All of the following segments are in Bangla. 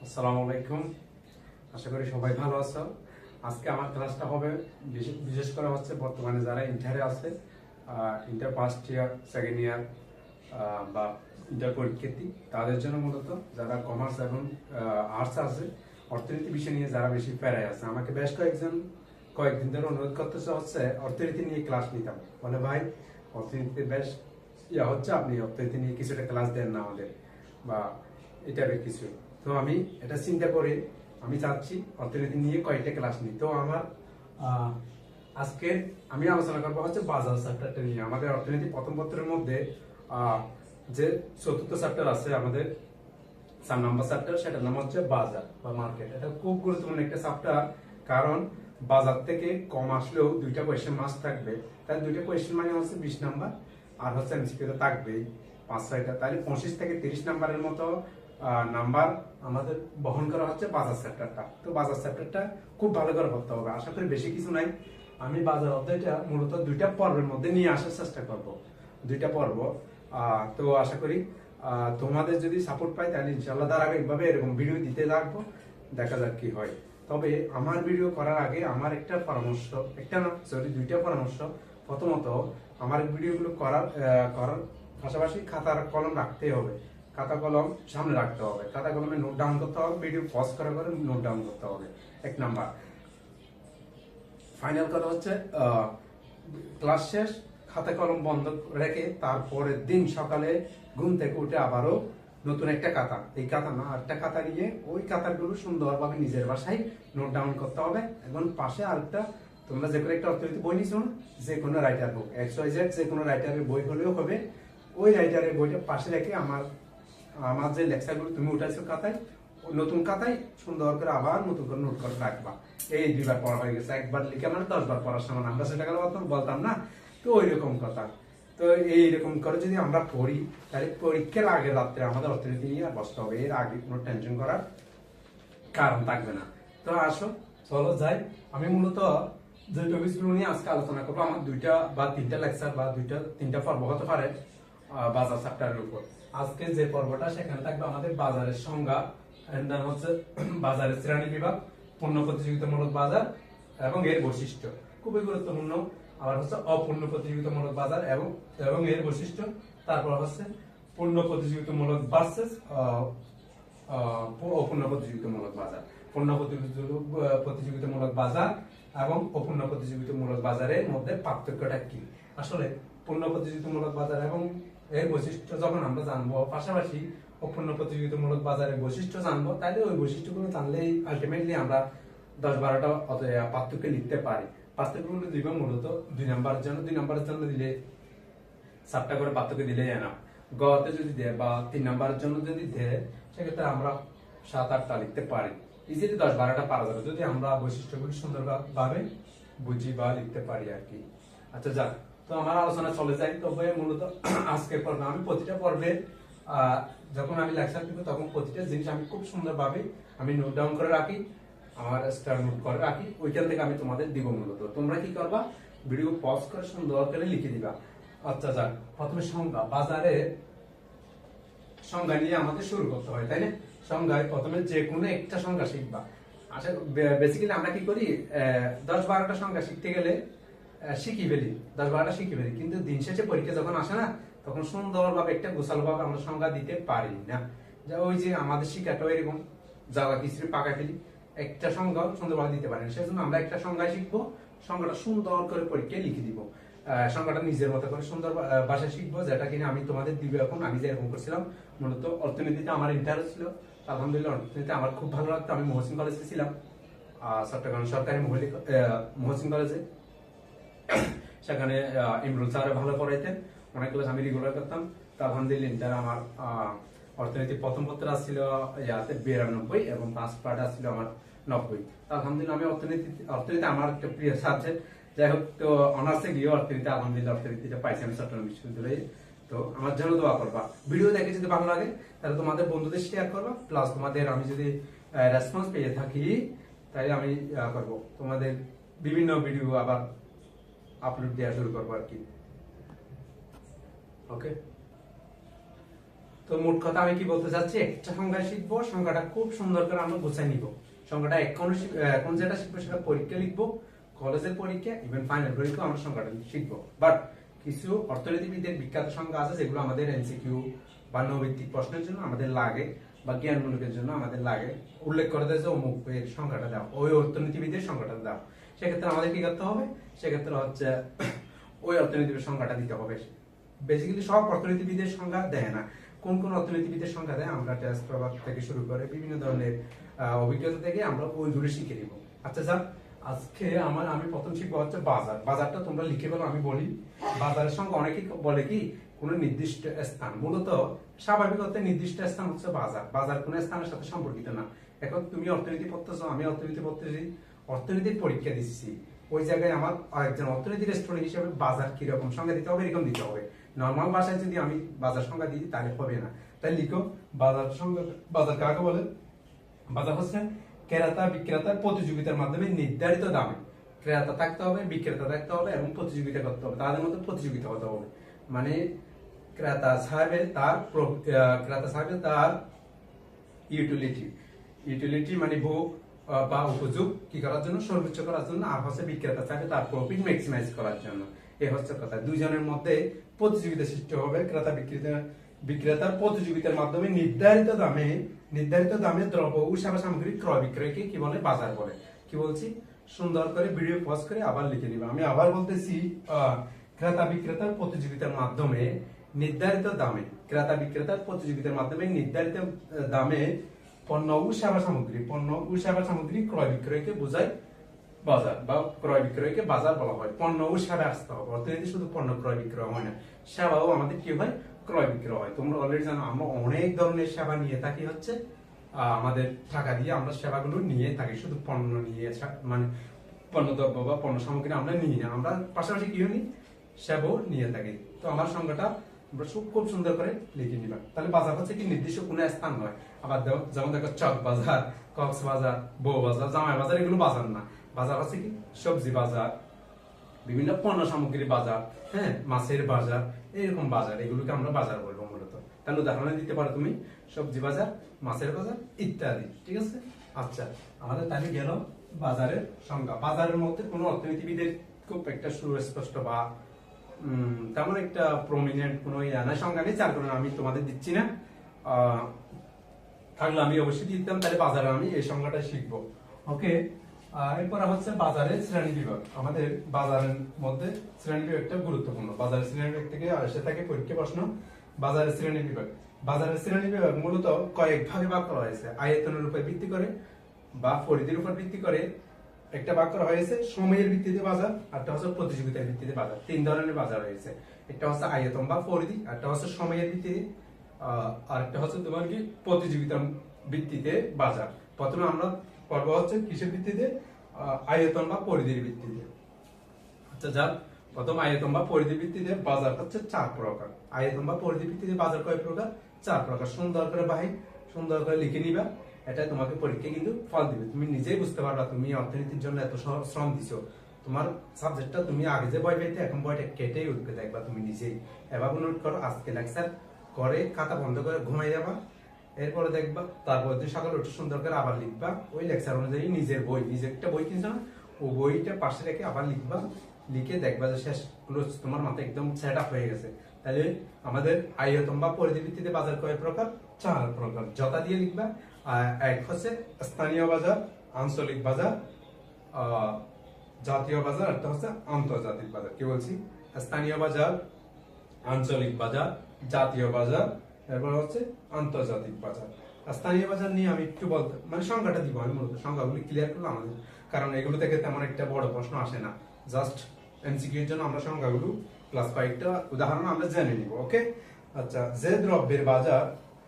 আসসালামু আলাইকুম। আশা করি সবাই ভালো আছো। আজকে আমার ক্লাসটা হবে বিশেষ করে হচ্ছে বর্তমানে যারা ইন্টারে আছে, inter first year, second year বা ইন্টার পরীক্ষার্থী, তাদের জন্য মূলত যারা কমার্স এবং আর্টস আছে, অর্থনীতি বিষয় নিয়ে যারা বেশি প্যারায় আছে। আমাকে বেশ কয়েকদিন ধরে অনুরোধ করতেছে হচ্ছে অর্থনীতি নিয়ে ক্লাস নিতাম, বলে ভাই অর্থনীতিতে বেশ হচ্ছে, আপনি অর্থনীতি নিয়ে কিছুটা ক্লাস দেন না আমাদের, বা এটা কিছু। তো আমি এটা চিন্তা করে আমি চাচ্ছি অর্থনীতি নিয়ে কয়েকটা ক্লাস নিই। তো আমার আজকে আমি আলোচনা করবো হচ্ছে বাজার চ্যাপ্টারটা নিয়ে। আমাদের অর্থনীতি প্রথম পত্রের মধ্যে যে চতুর্থ চ্যাপ্টার আছে, আমাদের 4 নম্বর চ্যাপ্টার, সেটার নাম হচ্ছে বাজার বা মার্কেট। এটা খুব গুরুত্বপূর্ণ একটা চ্যাপ্টার, কারণ বাজার থেকে কম আসলেও 2টা কোয়েশ্চেন মাস্ট থাকবে। তাই 2টা কোয়েশ্চেন মানে হচ্ছে 20 নাম্বার, আর হচ্ছে এমসিকিউ তো থাকবেই 5-6টা, তাহলে 25 থেকে 30 নাম্বারের মতো নাম্বার আমাদের বহন করা হচ্ছে বাজার চ্যাপ্টারটা। তো বাজার চ্যাপ্টারটা খুব ভালো করে পড়তে হবে। আশা করি বেশি কিছু নাই, আমি বাজার অধ্যায়টা মূলত 2টা পর্বের মধ্যে নিয়ে আসার চেষ্টা করব, 2টা পর্ব। তো আশা করি তোমাদের যদি সাপোর্ট পাই তাহলে ইনশাআল্লাহ ধারাবাহিকভাবে এরকম ভিডিও দিতে থাকবো, দেখা যাক কি হয়। তবে আমার ভিডিও করার আগে আমার একটা পরামর্শ, একটা না সরি 2টা পরামর্শ। প্রথমত, আমার ভিডিওগুলো করার পাশাপাশি খাতার কলম রাখতে হবে, খাতা কলম সামনে রাখতে হবে, খাতা কলমে নোট ডাউন করতে হবে, ভিডিও পজ করে করে নোট ডাউন করতে হবে। 1 নাম্বার। ফাইনাল কথা হচ্ছে ক্লাস শেষ, খাতা কলম বন্ধ রেখে তারপরের দিন সকালে ঘুম থেকে উঠে আবারও নতুন একটা খাতা, এই খাতা না একটা খাতা নিয়ে ওই খাতাগুলো সুন্দরভাবে নিজের বাসায় নোট ডাউন করতে হবে। এবং পাশে আরেকটা, তোমরা যে কোনো একটা অর্থনীতি বই নিছো না, যে কোনো রাইটার বুক XYZ, যে কোনো রাইটারের বই হলেও হবে, ওই রাইটারের বইটা পাশে রেখে আমার যে লেকচারগুলো তুমি উঠাইছো খাতায়, নতুন খাতায় সুন্দর করে আবার নতুন করে নোট করে রাখবা। এই 2বার পড়া হয়ে গেছে, একবার লিখে মানে 10বার পড়ার সময় আমরা সেটা গেলে বলতাম না, তো ওই রকম কথা। তো এইরকম করে যদি আমরা পড়ি, তাহলে পরীক্ষার আগে রাত্রে আমাদের অর্থনীতি নিয়ে বসতে হবে, এর আগে কোনো টেনশন করার কারণ থাকবে না। তো আসো চলো যাই। আমি মূলত যে টপিকগুলো নিয়ে আজকে আলোচনা করবো, আমার 2টা বা 3টা লেকচার বা 2-3টা পর্ব হতে পারে বাজার চ্যাপ্টারের উপর। আজকে যে পর্বটা, সেখানে থাকবে আমাদের বাজারের সংজ্ঞা, হচ্ছে বাজারের শ্রেণী বিভাগ, পূর্ণ প্রতিযোগিতামূলক বাজার এবং এর বৈশিষ্ট্য, খুবই গুরুত্বপূর্ণ। আবার হচ্ছে অপূর্ণ প্রতিযোগিতামূলক বাজার এবং এর বৈশিষ্ট্য। তারপর হচ্ছে পূর্ণ প্রতিযোগিতামূলক ভার্সেস অপূর্ণ প্রতিযোগিতামূলক বাজার, পূর্ণ প্রতিযোগিতামূলক বাজার এবং অপূর্ণ প্রতিযোগিতামূলক বাজারের মধ্যে পার্থক্যটা কি। আসলে পূর্ণ প্রতিযোগিতামূলক বাজার এবং এর বৈশিষ্ট্য যখন আমরা জানবো, পাশাপাশি অপূর্ণ প্রতিযোগিতামূলক বাজারের বৈশিষ্ট্য জানবো, তাহলে ওই বৈশিষ্ট্যগুলো জানলেই আলটিমেটলি আমরা 10-12টা পার্থক্য লিখতে পারি। পার্থক্যগুলো দিব মূলত 2 নাম্বারের জন্য, 2 নাম্বারের জন্য দিলে 7টা করে পার্থক্য দিলেই না। গতে যদি দেয় বা 3 নাম্বারের জন্য যদি দেয়, সেক্ষেত্রে আমরা 7-8টা লিখতে পারি। ইজিলি 10-12টা পারা যাবে যদি আমরা বৈশিষ্ট্যগুলি সুন্দরভাবে বুঝি বা লিখতে পারি আর কি। আচ্ছা যাক, তো আমার আলোচনা চলে যায়। তবে মূলত আজকের পর্বে আমি প্রতিটা পর্বে যখন আমি লেকচার দিব, তখন প্রতিটা জিনিস আমি খুব সুন্দরভাবে আমি নোট ডাউন করে রাখি, আমার স্টার নোট করে রাখি, ওইখান থেকে আমি তোমাদের দিব। মূলত তোমরা কি করবা, ভিডিও পজ করে সুন্দর করে লিখে দিবা। আচ্ছা যাক, প্রথমে সংজ্ঞা, বাজারের সংজ্ঞা নিয়ে আমাদের শুরু করতে হয়, তাই না? সংজ্ঞায় প্রথমে যে কোনো একটা সংজ্ঞা শিখবা। আচ্ছা, বেসিক্যালি আমরা কি করি, 10-12টা সংজ্ঞা শিখতে গেলে শিখি ফেলি, 10-12টা শিখি ফেলি, কিন্তু দিন শেষে পরীক্ষা যখন আসে না, তখন সুন্দরভাবে একটা গোছালোভাবে আমরা সংজ্ঞা দিতে পারি না। যা ওই যে আমাদের শিক্ষাটা এরকম জায়গা কিছু পাকা ফেলি, একটা সংজ্ঞা সুন্দরভাবে দিতে পারি না। সেজন্য আমরা একটা সংজ্ঞা শিখবো, সংজ্ঞাটা সুন্দর করে পরীক্ষায় লিখে দিব। সংজ্ঞাটা নিজের মতো করে সুন্দর ভাষায় শিখবো, যেটা কিনা আমি তোমাদের দিব। এখন আমি যেরকম করছিলাম, মূলত অর্থনীতিতে আমার ইন্টারেস্ট ছিল, আলহামদুলিল্লাহ অর্থনীতিতে আমার খুব ভালো লাগতো। আমি মহসিন কলেজে ছিলাম, চট্টগ্রাম সরকারি মহসিন কলেজে। সেখানে ইমরুল স্যার ভালো পড়াইতেন, অনেক ক্লাস আমি রেগুলার করতাম। তো আলহামদুলিল্লাহ আমার অর্থনীতি প্রথম পত্র আসছিল 92 এবং ফার্স্ট পার্ট আসছিল আমার 90। আলহামদুলিল্লাহ আমি অর্থনীতি আমার একটা প্রিয় সাবজেক্ট। যাই হোক, তো অনার্সে গিয়ে অর্থনীতি আলহামদুলিল্লাহ অর্থনীতিটা পাইছি আমি চট্টগ্রাম বিশ্ববিদ্যালয়ে। তো আমার জন্য দোয়া করবা, ভিডিও দেখে যদি ভালো লাগে তাহলে তোমাদের বন্ধুদের শেয়ার করবা, প্লাস তোমাদের আমি যদি রেসপন্স পেয়ে থাকি, তাই আমি করবো তোমাদের বিভিন্ন ভিডিও আবার আপলোড দেওয়া শুরু করবো আর কি। ওকে। তো মোট কথা আমি কি বলতে চাচ্ছি, একটা সংখ্যা শিখবো, সংখ্যাটা খুব সুন্দর করে আমরা গুছাই নিব। সংখ্যাটা এখন যেটা শিখবো সেটা পরীক্ষা লিখবো, কলেজের পরীক্ষা ইভেন ফাইনাল পরীক্ষা আমরা সংখ্যাটা শিখবো। বাট কিছু অর্থনীতিবিদের বিখ্যাত সংখ্যা আছে যেগুলো আমাদের এমসিকিউ বা নৈতিক প্রশ্নের জন্য আমাদের লাগে বা জ্ঞানমূলকের জন্য আমাদের লাগে, উল্লেখ করে দেয় যে অমুক এর সংখ্যাটা দাও, ওই অর্থনীতিবিদের সংখ্যাটা দাও। সেক্ষেত্রে আমাদের কি করতে হবে, সেক্ষেত্রে হচ্ছে ওই অর্থনীতিবিদের সংখ্যাটা দিতে হবে। বেসিক্যালি সব অর্থনীতিবিদের সংখ্যা দেয় না, কোন কোন অর্থনীতিবিদের সংখ্যা দেয় আমরা টেস্ট পেপার থেকে শুরু করে বিভিন্ন ধরনের অভিজ্ঞতা থেকে আমরা ওইগুলো শিখে নিব। আচ্ছা স্যার, আজকে আমি প্রথম শিখবো হচ্ছে বাজার। বাজারটা তোমরা লিখে বলো, আমি বলি। বাজারের সঙ্গে অনেকেই বলে কি কোন নির্দিষ্ট স্থান, মূলত স্বাভাবিক অর্থে নির্দিষ্ট স্থান হচ্ছে বাজার। বাজার কোন স্থানের সাথে সম্পর্কিত না। এখন তুমি অর্থনীতি পড়তেছো, আমি অর্থনীতি পড়তেছি, অর্থনীতির পরীক্ষা দিচ্ছি, ওই জায়গায় আমার একজন অর্থনীতির স্টুডেন্ট হিসেবে বাজার কিরকম সংজ্ঞা দিতে হবে, এরকম দিতে হবে। নর্মাল ভাষায় যদি আমি বাজার সংজ্ঞা দিই তাহলে হবে না। তাই লিখো বাজার সংজ্ঞা। বাজার কাকে বলে? বাজার হচ্ছে ক্রেতা বিক্রেতার প্রতিযোগিতার মাধ্যমে নির্ধারিত দামে, ক্রেতা থাকতে হবে, বিক্রেতা থাকতে হবে এবং প্রতিযোগিতা করতে হবে, তাদের মধ্যে প্রতিযোগিতা হতে হবে। মানে ক্রেতা সাহেবের তার ইউটিলিটি মানে ভোগ বা উপযোগ কি করার জন্য, সর্বোচ্চ করার জন্য, আর হচ্ছে বিক্রেতা চাইবে তার প্রফিট ম্যাক্সিমাইজ করার জন্য। এই হচ্ছে কথা। দুইজনের মধ্যে প্রতিযোগিতা সৃষ্টি হবে, ক্রেতা বিক্রেতার প্রতিযোগিতার মাধ্যমে নির্ধারিত দামে দ্রব্য ও সেবা সামগ্রী ক্রয় বিক্রয়কে কি বলে? বাজার বলে। কি বলছি? সুন্দর করে ভিডিও পজ করে আবার লিখে নিবা। আমি আবার বলতেছি, ক্রেতা বিক্রেতার প্রতিযোগিতার মাধ্যমে নির্ধারিত দামে পণ্য ও সেবা সামগ্রী ক্রয় বিক্রয়কে বোঝায় বাজার, বা ক্রয় বিক্রয়কে বাজার বলা হয়। পণ্য ও সেবা আসতে হবে, অর্থনীতি শুধু পণ্য ক্রয় বিক্রয় হয় না, সেবাও আমাদের কি হয়? ক্রয় বিক্রয় হয়। তোমরা অলরেডি জানো আমরা অনেক ধরনের সেবা নিয়ে থাকি, হচ্ছে আমাদের টাকা দিয়ে আমরা সেবাগুলো নিয়ে থাকি, শুধু পণ্য নিয়ে মানে পণ্য দ্রব্য বা পণ্য সামগ্রী আমরা নিই না, আমরা পাশাপাশি কি নিই? সেবাও নিয়ে থাকি। তো আমার সংখ্যাটা আমরা খুব সুন্দর করে লিখে নিবা। তাহলে বাজার হচ্ছে কি নির্দিষ্ট কোনো স্থান নয়। আবার যেমন দেখো চক বাজার, কক্সবাজার, বউ বাজার, জামাই বাজার, এগুলো বাজার না। বাজার হচ্ছে কি সবজি বাজার, বিভিন্ন পণ্য সামগ্রীর বাজার, হ্যাঁ, মাছের বাজার, এরকম বাজার, এগুলোকে আমরা বাজার বলবো মূলত। তাহলে উদাহরণ দিতে পারো তুমি সবজি বাজার, মাছের বাজার ইত্যাদি। ঠিক আছে? আচ্ছা, আমাদের তাহলে গেল বাজারের সংজ্ঞা। বাজারের মধ্যে কোনো অর্থনীতিবিদের খুব একটা সুস্পষ্ট বা তেমন একটা প্রমিনেন্ট কোনো সংজ্ঞা নেই, যার কারণে আমি তোমাদের দিচ্ছি না। থাকলে আমি অবশ্যই দিতাম, তাহলে বাজারে আমি এই সংজ্ঞাটা শিখবো। ওকে, এরপর হচ্ছে বাজারের শ্রেণী বিভাগ। আমাদের বাজারের মধ্যে শ্রেণী বিভাগটা গুরুত্বপূর্ণ। বাজারের শ্রেণী বিভাগ থেকে এসে থাকে পরীক্ষা প্রশ্ন। বাজারের শ্রেণী বিভাগ মূলত কয়েক ভাগে ভাগ করা হয়েছে। আয়তনের উপর ভিত্তি করে বা পরিধির উপর ভিত্তি করে একটা ভাগ করা হয়েছে। সময়ের ভিত্তিতে বাজার, আরটা হচ্ছে প্রতিযোগিতার ভিত্তিতে বাজার। তিন ধরনের বাজার রয়েছে। একটা হচ্ছে আয়তন বা পরিধি, একটা হচ্ছে সময়ের ভিত্তিতে, আর একটা হচ্ছে তোমার কি প্রতিযোগিতার ভিত্তিতে বাজার। প্রথমে আমরা পর্ব হচ্ছে কিসের ভিত্তিতে? আয়তন বা পরিধির ভিত্তিতে। আচ্ছা, যাক, প্রথম আয়তন বা পরিধির ভিত্তিতে বাজার হচ্ছে 4 প্রকার। আয়তন বা পরিধির ভিত্তিতে বাজার কয় প্রকার? 4 প্রকার। সুন্দর করে লিখে নিবা। এটা তোমাকে পরীক্ষা কিন্তু ফল দিবে, তুমি নিজেই বুঝতে পারবা তুমি অর্থনীতির জন্য এত শ্রম দিছো। তোমার সাবজেক্টটা তুমি আগে যে বই পেতে এখন বইটা কেটেই উঠবে, দেখবা তুমি নিজেই। এভাবে নোট করো, আজকে লেকচার করে খাতা বন্ধ করে ঘুমাই যাবা, এরপরে দেখবা তারপর দিন সকালে উঠে সুন্দর করে আবার লিখবা ওই লেকচার অনুযায়ী। নিজের একটা বই কিনছো না, ও বইটা পাশে রেখে আবার লিখবা, লিখে দেখবা যে শেষ তোমার মাথায় একদম সেট আপ হয়ে গেছে। তাহলে আমাদের আয়তন বা পরিধি ভিত্তিতে বাজার কয় প্রকার? 4 প্রকার। যথা দিয়ে লিখবা। এক হচ্ছে স্থানীয় বাজার, আঞ্চলিক বাজার, জাতীয় বাজার, একটা হচ্ছে আন্তর্জাতিক বাজার। কি বলছি? স্থানীয় বাজার, আঞ্চলিক বাজার, জাতীয় বাজার, এরপর হচ্ছে আন্তর্জাতিক বাজার। স্থানীয় বাজার নিয়ে আমি একটু বলতে সংখ্যাটা দিব, আমি মূলত সংখ্যাগুলি ক্লিয়ার করলাম আমাদের, কারণ এগুলো থেকে তেমন একটা বড় প্রশ্ন আসে না। জাস্ট এমসিকিউ এর জন্য আমরা সংখ্যাগুলো প্লাস কয়েকটা উদাহরণ আমরা জেনে নিব। ওকে, আচ্ছা, যে দ্রব্যের বাজার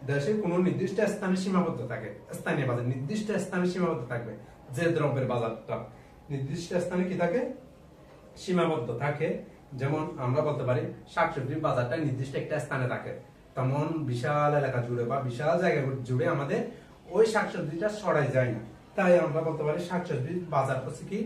দেশের কোন নির্দিষ্ট স্থানে সীমাবদ্ধ থাকে, স্থানীয় বাজার নির্দিষ্ট স্থানে সীমাবদ্ধ থাকবে। যে দ্রব্যের বাজারটা নির্দিষ্ট স্থানে কি থাকে? সীমাবদ্ধ থাকে। যেমন আমরা বলতে পারি শাকসবজির বাজারটা নির্দিষ্ট একটা স্থানে থাকে, তেমন বিশাল এলাকা জুড়ে বা বিশাল জায়গা জুড়ে আমাদের ওই শাকসবজিটা ছড়াই যায় না। তাই আমরা বলতে পারি শাকসবজির বাজার হচ্ছে কি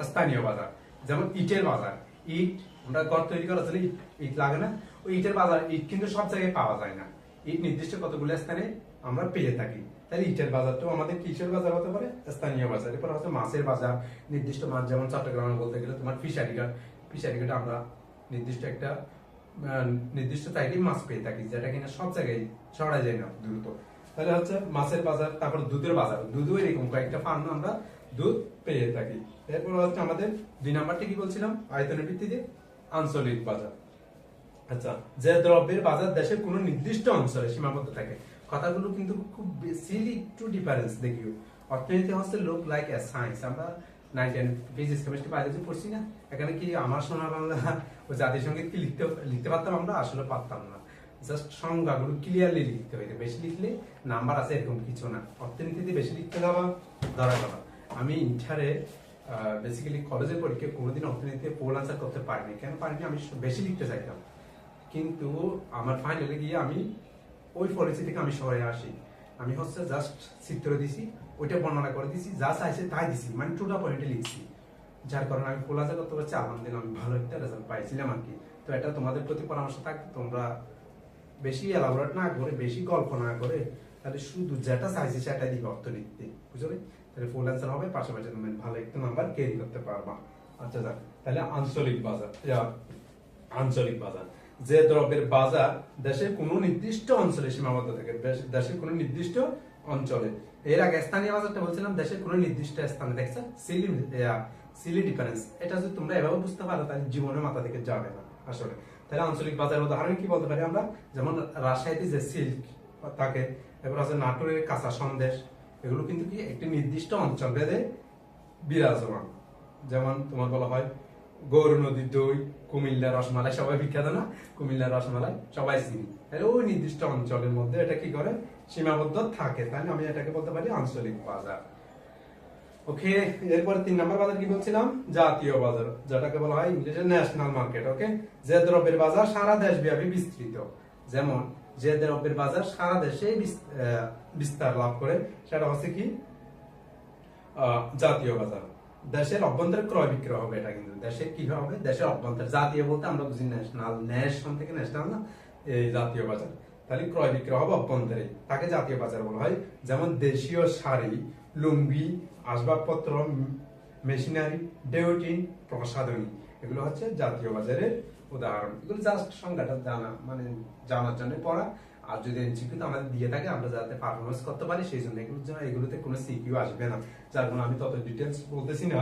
স্থানীয় বাজার। যেমন ইটের বাজার, ইট আমরা ঘর তৈরি করার জন্য ইট লাগে না, ওই ইটের বাজার, ইট কিন্তু সব জায়গায় পাওয়া যায় না। ইট নির্দিষ্ট কতগুলো স্থানে আমরা পেয়ে থাকি। তাহলে ইটের বাজারটাও আমাদের কিসের বাজার হতে পারে? স্থানীয় বাজার। এরপর হচ্ছে মাছের বাজার, নির্দিষ্ট মাছ, যেমন চট্টগ্রামে বলতে গেলে তোমার ফিশারি ঘাট আমরা নির্দিষ্ট একটা নির্দিষ্ট জায়গায় মাছ পেয়ে থাকি, যেটা কিনা সব জায়গায় ছড়া যায় না দ্রুত। তাহলে হচ্ছে মাছের বাজার। তারপর দুধের বাজার, দুধও এরকম কয়েকটা ফার্ম আমরা দুধ পেয়ে থাকি। এরপর হচ্ছে আমাদের 2 নাম্বারটা কি বলছিলাম? আয়তনের ভিত্তিতে আঞ্চলিক বাজার। আচ্ছা, যে দ্রব্যের বাজার দেশের কোনো নির্দিষ্ট অঞ্চলে সীমাবদ্ধ থাকে। কথাগুলো কিন্তু খুব বেশি একটু ডিফারেন্স দেখিও। অর্থনীতি হচ্ছে লোক লাইক এ সায়েন্স। আমরা 9 ফিজিক্স কেমিস্ট্রি বায়োলজি পড়ছি না, এখানে কি আমার সোনা বাংলা ও জাতীয় সঙ্গীত কি লিখতে পারতাম? আমরা আসলে পারতাম না। জাস্ট সংজ্ঞাগুলো ক্লিয়ারলি লিখতে হইতো। বেশি লিখলে নাম্বার আছে এরকম কিছু না। অর্থনীতিতে বেশি লিখতে যাওয়া ধরা যাওয়া। আমি ইন্টারে বেসিক্যালি কলেজের পরীক্ষায় কোনোদিন অর্থনীতিতে পোল আনসার করতে পারিনি। কেন পারিনি? আমি বেশি লিখতে চাইতাম, কিন্তু আমার ফাইনালে গিয়ে আমি ওই পরিস্থিতি থেকে আমি সরে আসি। আমি হচ্ছে জাস্ট চিত্র দিছি, ওইটা বর্ণনা করে দিছি, যা চাইছে তাই দিছি, মানে টুটা পয়েন্টে লিখছি। যার কারণে আমি খোলাসা করতে পারছি আলহামদুলিল্লাহ আমি ভালো একটা রেজাল্ট পাইছিলাম আর কি। তো এটা তোমাদের প্রতি পরামর্শ থাকবে, তোমরা বেশি এলাবোরেট না করে, বেশি গল্প না করে, তাহলে শুধু যেটা চাইছি সেটা দিবে অর্থনীতিতে, বুঝলে? তাহলে ফুল অ্যান্সার হবে, পাশাপাশি তুমি ভালো একটা নাম্বার ক্যারি করতে পারবা। আচ্ছা যাক, তাহলে আঞ্চলিক বাজার। আঞ্চলিক বাজার, যে দ্রব্যের বাজার দেশের কোনো নির্দিষ্ট অঞ্চলে সীমাবদ্ধ থাকে, দেশের কোনো নির্দিষ্ট অঞ্চলে। এর আগে স্থানীয় বাজারটা বলছিলাম দেশের কোনো নির্দিষ্ট স্থানে। দেখছো সিলি ডিফারেন্স। এটা যদি তোমরা এভাবে বুঝতে পারো তাহলে জীবনে মাথা থেকে যাবে না আসলে। তাহলে আঞ্চলিক বাজার উদাহরণ কি বলতে পারি আমরা? যেমন রাজশাহীতে যে সিল্ক থাকে, এরপর আছে নাটোরের কাঁচা সন্দেশ, এগুলো কিন্তু কি একটি নির্দিষ্ট অঞ্চল ভেদে বিরাজমান। যেমন তোমার বলা হয় গৌর নদীর দই, কুমিল্লার রসমালাই, সবাই বিখ্যাত না? কুমিল্লার রসমালাই সবাই চিনি। তাহলে ওই নির্দিষ্ট অঞ্চলের মধ্যে এটা কি করে? সীমাবদ্ধ থাকে। তাহলে আমি এটাকে বলতে পারি আঞ্চলিক বাজার। ওকে, এরপর 3 নাম্বার বাজার কি বলছিলাম? জাতীয় বাজার, যেটাকে বলা হয় ইংলিশে ন্যাশনাল মার্কেট। ওকে, যে দ্রব্যের বাজার সারা দেশব্যাপী বিস্তৃত। যেমন যে দ্রব্যের বাজার সারা দেশে বিস্তার লাভ করে, সেটা হচ্ছে কি জাতীয় বাজার। দেশের অভ্যন্তরে ক্রয় বিক্রয় হবে। এটা কিন্তু দেশের কি হবে? দেশের অভ্যন্তরে। জাতীয় বলতে আমরা বুঝি ন্যাশনাল, ন্যাশনাল থেকে ন্যাশনাল না, এই জাতীয় বাজার। তাহলে ক্রয় বিক্রয় হবে অভ্যন্তরে, তাকে জাতীয় বাজার বলা হয়। যেমন দেশীয় শাড়ি, লুঙ্গি, আসবাবপত্র, মেশিনারি, ডেওটিন, প্রসাধনী, এগুলো হচ্ছে জাতীয় বাজারের উদাহরণ। এগুলো জাস্ট সংজ্ঞাটা জানা, মানে জানার জন্য পড়া। আর যদি এমসিকিউ তো আমাদের দিয়ে থাকে, আমরা যাতে পারফরমেন্স করতে পারি সেই জন্য। এগুলোতে কোনো সিকিউ আসবে না, যার জন্য আমি তত ডিটেলস বলতেছি না।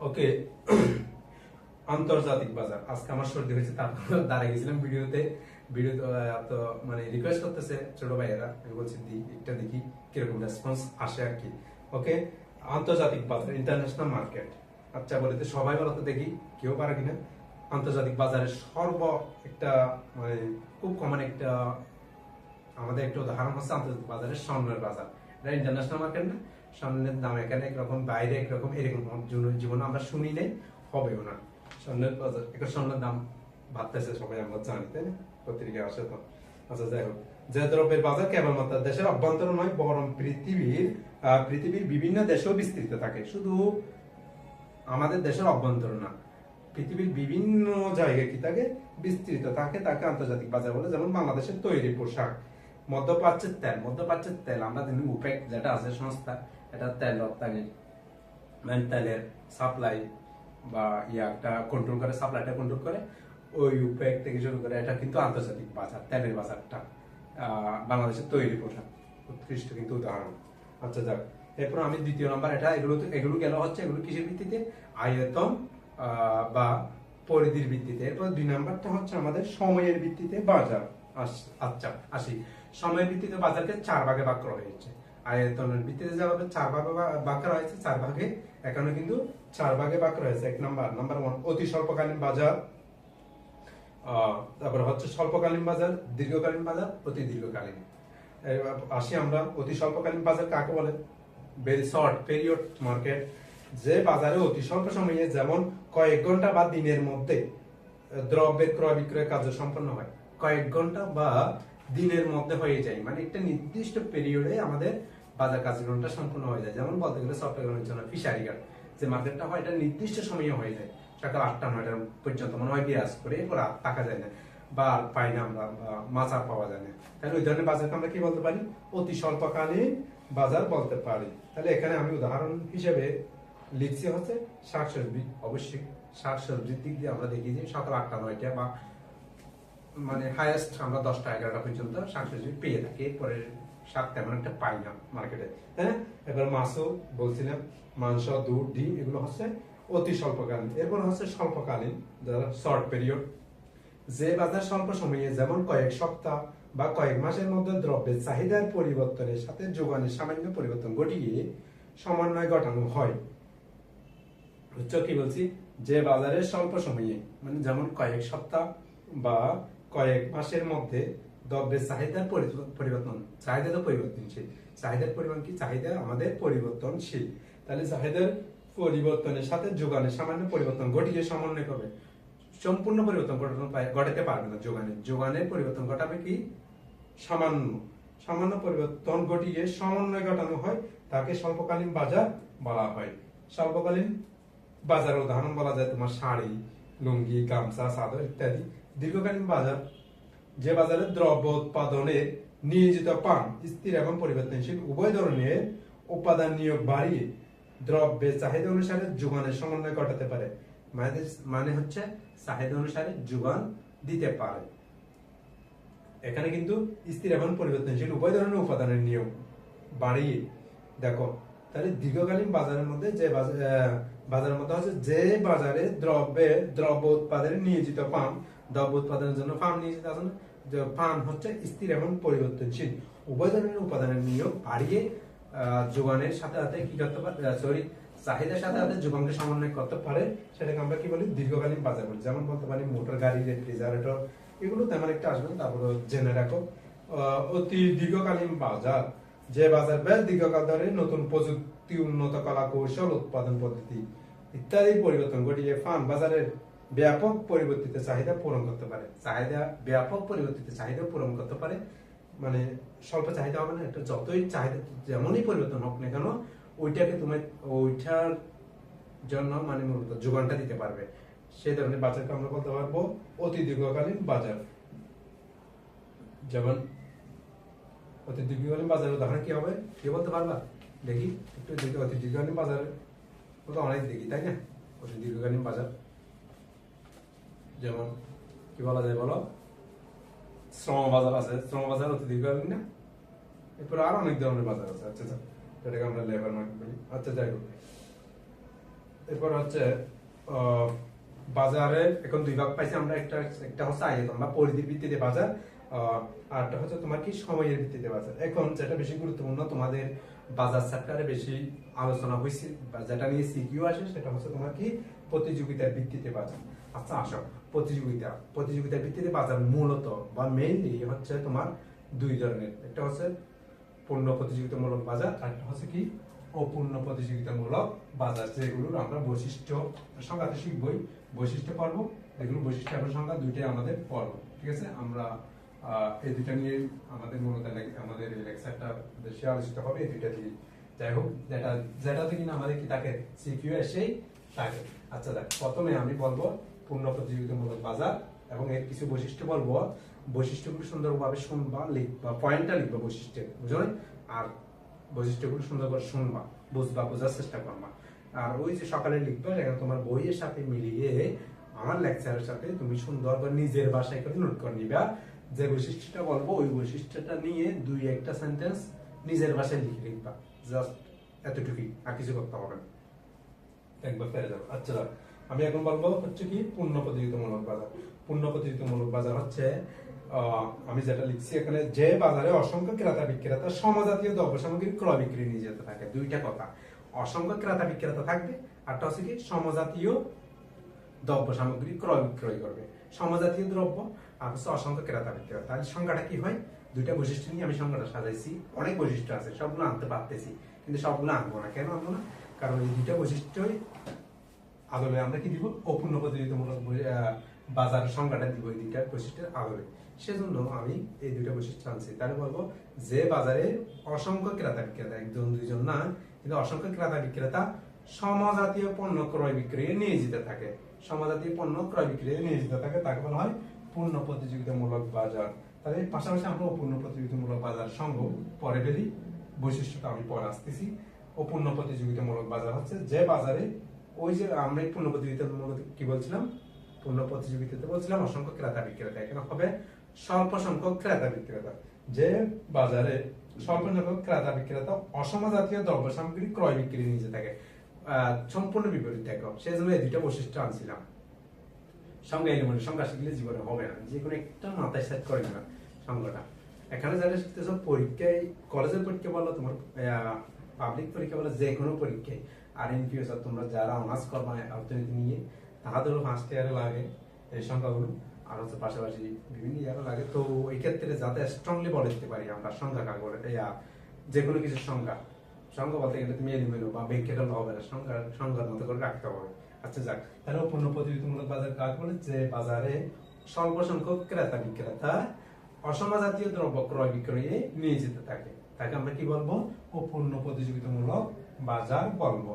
ওকে, আন্তর্জাতিক বাজার। আজকে আমার সর্দি হয়েছে, তারপর দাঁড়িয়ে গেছিলাম ভিডিওতে তো মানে রিকোয়েস্ট করতেছে ছোট ভাইয়েরা, আমি বলছি একটা দেখি কিরকম রেসপন্স আসে আর কি। ওকে, আন্তর্জাতিক বাজার, ইন্টারন্যাশনাল মার্কেট। আচ্ছা বলতে সবাই বলো তো দেখি, কেউ পারে কিনা? আন্তর্জাতিক বাজারের একটা মানে খুব কমন একটা আমাদের একটা উদাহরণ হচ্ছে আন্তর্জাতিক বাজারের স্বর্ণের বাজার। এটা ইন্টারন্যাশনাল মার্কেট না? স্বর্ণের দাম এখানে একরকম, বাইরে একরকম, এরকম জীবনে আমরা শুনি নেই, হবেও না। স্বর্ণের বাজার, একটা স্বর্ণের দাম বাড়তেছে, সবাই আমরা জানি, তাই না? পত্রিকা আসে তো। আচ্ছা যাই হোক, যে দ্রব্যের বাজার কেবলমাত্র দেশের অভ্যন্তর নয়, বরং পৃথিবীর বিভিন্ন দেশেও বিস্তৃত থাকে। শুধু আমাদের দেশের অভ্যন্তর না, পৃথিবীর বিভিন্ন জায়গায় কি থাকে? বিস্তৃত থাকে, তাকে আন্তর্জাতিক বাজার বলে। যেমন বাংলাদেশের তৈরি পোশাক, মধ্যপ্রাচ্যের তেল আমরা জানি ওপেক যেটা আছে সংস্থা, এটা তেল রপ্তানি, মানে তেলের সাপ্লাই বা একটা কন্ট্রোল করে, সাপ্লাইটা কন্ট্রোল করে, ওই ওপেক থেকে শুরু করে এটা কিন্তু আন্তর্জাতিক বাজার। তেলের বাজারটা বাংলাদেশের তৈরি পোশাক উৎকৃষ্ট কিন্তু উদাহরণ। আচ্ছা যাক, এরপর আমি 2 নম্বর, এগুলো গেল হচ্ছে এগুলো কিসের ভিত্তিতে? আয়তন বা পরিধির ভিত্তিতে। এরপর 2 নাম্বারটা হচ্ছে আমাদের সময়ের ভিত্তিতে বাজার। আচ্ছা আসি, সময়ের ভিত্তিতে বাজারকে 4 ভাগে ভাগ করা হয়েছে। আয়তনের ভিত্তিতে যেভাবে 4 ভাগে ভাগ করা হয়েছে, 4 ভাগে, এখানে কিন্তু 4 ভাগে ভাগ করা হয়েছে। 1 নাম্বার 1 অতি স্বল্পকালীন বাজার, তারপর হচ্ছে স্বল্পকালীন বাজার, দীর্ঘকালীন বাজার, অতি দীর্ঘকালীন। আসি আমরা, অতি স্বল্পকালীন বাজার কাকে বলে? Very short period market. যে বাজারে অতি স্বল্প সময়ে, যেমন কয়েক ঘন্টা বা দিনের মধ্যে দ্রব্যের ক্রয় বিক্রয় কার্য সম্পন্ন হয়। কয়েক ঘন্টা বা দিনের মধ্যে হয়ে যায়, মানে একটা নির্দিষ্ট পিরিয়ডে আমাদের বাজার কার্যক্রমটা সম্পন্ন হয়ে যায়। যেমন বলতে গেলে চট্টগ্রামের জন্য ফিশারি ঘাট যে মার্কেটটা হয়, এটা নির্দিষ্ট সময়ে হয়ে যায়, সকাল 8টা 9টা পর্যন্ত মনে হয় বিরাজ করে, এরপর আর থাকা যায় না। বা আর পাই না আমরা, মাছ আর পাওয়া যায় না, তাহলে ওই ধরনের বাজারকে আমরা কি বলতে পারি? অতি স্বল্পকালীন বাজার বলতে পারি। তাহলে এখানে আমি উদাহরণ হিসেবে লিখছি হচ্ছে শাকসবজি। অবশ্যই শাকসবজির দিক দিয়ে আমরা দেখি যে সকাল 8টা 9টা বা মানে হাইয়েস্ট আমরা 10টা 11টা পর্যন্ত শাকসবজি পেয়ে থাকি, এরপরে শাক তেমন একটা পাই না মার্কেটে, তাই না? এবার মাছও বলছিলাম, মাংস, দুধ, ডিম এগুলো হচ্ছে অতি স্বল্পকালীন। এরপর হচ্ছে স্বল্পকালীন, যারা শর্ট পিরিয়ড, যে বাজার স্বল্প সময়ে যেমন কয়েক সপ্তাহ বা কয়েক মাসের মধ্যে দ্রব্যের চাহিদার পরিবর্তনের সাথে যোগানের সামান্য পরিবর্তন ঘটিয়ে সমন্বয় ঘটানো হয়। হচ্ছে কি বলছি, যে বাজারের স্বল্প সময়ে মানে যেমন কয়েক সপ্তাহ বা কয়েক মাসের মধ্যে দ্রব্যের চাহিদার পরিবর্তন, চাহিদা তো পরিবর্তনশীল, চাহিদার পরিমাণ কি? চাহিদা আমাদের পরিবর্তনশীল, তাহলে চাহিদার পরিবর্তনের সাথে যোগানের সামান্য পরিবর্তন ঘটিয়ে সমন্বয় করবে। সম্পূর্ণ পরিবর্তন ঘটাতে পারবে না যোগানের পরিবর্তন ঘটাবে কি? সামান্য সামান্য পরিবর্তন ঘটিয়ে সমন্বয় ঘটানো হয়, তাকে স্বল্পকালীন বাজার বলা হয়। স্বল্পকালীন বাজারের উদাহরণ বলা যায় তোমার শাড়ি, লুঙ্গি, গামছা, চাদর ইত্যাদি। দীর্ঘকালীন বাজার, যে বাজারে দ্রব্য উৎপাদনের নিয়োজিত পান স্থির এবং পরিবর্তনশীল উভয় ধরনের উপাদান নিয়োগ বাড়িয়ে দ্রব্যের চাহিদা অনুসারে যোগানের সমন্বয় ঘটাতে পারে। মানে হচ্ছে চাহিদা অনুসারে যোগান দিতে পারে। এখানে কিন্তু স্থির এবং পরিবর্তনশীল উভয় ধরনের উপাদানের নিয়োগ বাড়িয়ে, দেখো তাহলে দীর্ঘকালীন বাজারের মধ্যে যে বাজারের মধ্যে হচ্ছে যে বাজারে দ্রব্য উৎপাদনের নিয়োজিত পান, দ্রব্য উৎপাদনের জন্য ফার্ম নিয়োজিত আছে না, যে ফার্ম হচ্ছে স্থির এবং পরিবর্তনশীল উভয় ধরনের উপাদানের নিয়োগ বাড়িয়ে যোগানের সাথে সাথে কি করতে পারে, চাহিদার সাথে সাথে যোগানকে সমন্বয় করতে পারে, সেটাকে আমরা কি বলি? দীর্ঘকালীন বাজার বলি। যেমন বলতে পারি মোটর গাড়ি, রেফ্রিজারেটর, এগুলো তেমন একটা আসবে না, তারপরে জেনে রাখো। অতি দীর্ঘকালীন বাজার, যে বাজার বেশ দীর্ঘকাল ধরে নতুন প্রযুক্তি, উন্নত কলা কৌশল, উৎপাদন পদ্ধতি ইত্যাদি পরিবর্তন ঘটিয়ে ফার্ম বাজারের ব্যাপক পরিবর্তিত চাহিদা পূরণ করতে পারে। ব্যাপক পরিবর্তিত চাহিদা পূরণ করতে পারে, মানে স্বল্প চাহিদা হবে না, এটা যতই চাহিদা যেমনই পরিবর্তন হোক না কেন, ওইটাকে তোমার ওইটার জন্য মানে মূলত যোগানটা দিতে পারবে। সেই ধরনের বাজারকে আমরা বলতে পারবো অতি দীর্ঘকালীন বাজার। যেমন অতি দীর্ঘকালীন বাজারের উদাহরণ কি হবে, কি বলতে পারবা? দেখি একটু দেখি। অতি দীর্ঘকালীন বাজার তো অনেক দেখি, তাই না? অতি দীর্ঘকালীন বাজার যেমন কি বলা যায় বলো? শ্রম বাজার আছে, শ্রম বাজার অতি দীর্ঘকালীন না? এরপর আরো অনেক ধরনের বাজার আছে। আচ্ছা আচ্ছা, এটাকে আমরা লেবার মার্কেট বলি। আচ্ছা যাই হোক, এরপর হচ্ছে বাজারে এখন দুই ভাগ পাইছি আমরা, একটা হচ্ছে আয়তন বা পরিধির ভিত্তিতে বাজার, আরটা হচ্ছে তোমার কি সময়ের ভিত্তিতে বাজার। এখন যেটা বেশি গুরুত্বপূর্ণ তোমাদের বাজার চ্যাপ্টারে বেশি আলোচনা হয়েছে বা যেটা নিয়ে সিকিউ আসে, সেটা হচ্ছে তোমার কি? প্রতিযোগিতার ভিত্তিতে বাজার। আচ্ছা আসো, প্রতিযোগিতার ভিত্তিতে বাজার মূলত বা মেইনলি হচ্ছে তোমার দুই ধরনের, একটা হচ্ছে পূর্ণ প্রতিযোগিতামূলক বাজার, আর একটা হচ্ছে কি? অপূর্ণ প্রতিযোগিতামূলক বাজার। যেগুলোর আমরা বৈশিষ্ট্য সংজ্ঞাতে শিখবই, বৈশিষ্ট্য পর্ব, এগুলো বৈশিষ্ট্য এবং সংজ্ঞা দুইটাই আমাদের পর্ব, ঠিক আছে? আমরা এই দুইটা নিয়ে আমাদের মূলত আমাদের এই লেকচারটা বেশি আলোচিত হবে এই দুইটা দিয়ে। যাই হোক, যেটাতে কিনা আমাদের কি থাকে? সিকিউ এসেই থাকে। আচ্ছা দেখ, প্রথমে আমি বলবো পূর্ণ প্রতিযোগিতামূলক বাজার এবং এর কিছু বৈশিষ্ট্য বলবো। বৈশিষ্ট্যগুলো সুন্দরভাবে শুনবা, লিখবা, পয়েন্টটা লিখবা বৈশিষ্ট্য, বুঝো? আর বৈশিষ্ট্যগুলো সুন্দর করে শুনবা, বুঝবা, বোঝার চেষ্টা করবা। আর ওই যে সকালে লিখবা, সেখানে তোমার বইয়ের সাথে মিলিয়ে আমার লেকচারের সাথে তুমি সুন্দর করে নিজের ভাষায় করে নোট করে নিবা। যে বৈশিষ্ট্যটা বলবো ওই বৈশিষ্ট্যটা নিয়ে দুই একটা সেন্টেন্স নিজের ভাষায় লিখে লিখবা, জাস্ট এতটুকুই, আর কিছু করতে হবে না, একবার ফেরে যাবো। আচ্ছা, আমি এখন বলবো হচ্ছে কি? পূর্ণ প্রতিযোগিতামূলক বাজার। পূর্ণ প্রতিযোগিতামূলক বাজার হচ্ছে আমি যেটা লিখছি এখানে, যে বাজারে অসংখ্য ক্রেতা বিক্রেতা সমজাতীয় দ্রব্য সামগ্রী ক্রয় বিক্রি নিয়ে যেতে থাকে। দুইটা কথা, অসংখ্য ক্রেতা বিক্রেতা থাকবে, আরটা হচ্ছে কি? সমজাতীয় দ্রব্য সামগ্রী ক্রয় বিক্রয় করবে। সমজাতীয় দ্রব্য আর হচ্ছে অসংখ্য ক্রেতা বিক্রেতা। তাহলে সংখ্যাটা কি হয়? দুইটা বৈশিষ্ট্য নিয়ে আমি সংখ্যাটা সাজাইছি। অনেক বৈশিষ্ট্য আছে, সবগুলো আনতে পারতেছি, কিন্তু সবগুলো আনবো না। কেন আনবো না? কারণ এই দুইটা বৈশিষ্ট্যই আদলে আমরা কি দিব? অপূর্ণ প্রতিযোগিতামূলক বাজারের সংখ্যাটা দিব এই দুইটা বৈশিষ্ট্যের আদলে। সেজন্য আমি এই দুইটা বৈশিষ্ট্য আনছি। তাহলে বলবো যে বাজারে অসংখ্য ক্রেতা বিক্রেতা, একজন দুইজন না, কিন্তু অসংখ্য ক্রেতা বিক্রেতা সমজাতীয় পণ্য ক্রয় বিক্রয়ে নিয়োজিত থাকে, সমজাতীয় পণ্য ক্রয় বিক্রয়ে নিয়োজিত থাকে, তাকে বলা হয় পূর্ণ প্রতিযোগিতামূলক বাজার। তাহলে এর পাশাপাশি আমরা অপূর্ণ প্রতিযোগিতামূলক বাজার সঙ্গ পরে ফেলি, বৈশিষ্ট্যটা আমি পরে আসতেছি। অপূর্ণ প্রতিযোগিতামূলক বাজার হচ্ছে যে বাজারে ওই যে আমরা পূর্ণ প্রতিযোগিতামূলক কি বলছিলাম, পূর্ণ প্রতিযোগিতাতে বলছিলাম অসংখ্য ক্রেতা বিক্রেতা, এখানে হবে স্বল্প সংখ্যক ক্রেতা বিক্রেতা। যে বাজারে স্বল্প সংখ্যক ক্রেতা বিক্রেতা অসম জাতীয় দ্রব্য সামগ্রী ক্রয় বিক্রি নিজে থাকে, সম্পূর্ণ বিপরীত দেখো, সেই জন্য এই দুইটা বৈশিষ্ট্য আনছিলাম। সংজ্ঞা এলিমেন্ট সংজ্ঞা শিখলে জীবনে হবে না, যে কোনো একটা মাথায় সেট করে নেবে সংজ্ঞাটা। এখানে যারা শিখতেছ পরীক্ষায়, কলেজের পরীক্ষা বলো, তোমার পাবলিক পরীক্ষা বলো, যে কোনো পরীক্ষায় আর ইনফিউচার তোমরা যারা অনার্স করবা অর্থনীতি নিয়ে, তাহাদেরও ফার্স্ট ইয়ারে লাগে এই সংখ্যাগুলো, আর হচ্ছে পাশাপাশি বিভিন্ন ইয়ারে লাগে। তো এই ক্ষেত্রে যাতে স্ট্রংলি বলে দিতে পারি আমরা সংখ্যা কাকে বলে, যে কোনো কিছুর সংখ্যা, সংখ্যা বলতে গেলে তুমি এলিমেন্ট বা ব্যাখ্যাটা হবে না, সংখ্যার মতো করে রাখতে হবে। আচ্ছা যাক, তাহলে পূর্ণ প্রতিযোগিতামূলক বাজার কাকে বলে, যে বাজারে স্বল্প সংখ্যক ক্রেতা বিক্রেতা অসম জাতীয় দ্রব্য ক্রয় বিক্রয়ে নিয়োজিত থাকে, তাকে আমরা কি বলবো, অপূর্ণ প্রতিযোগিতামূলক বাজার বলবো।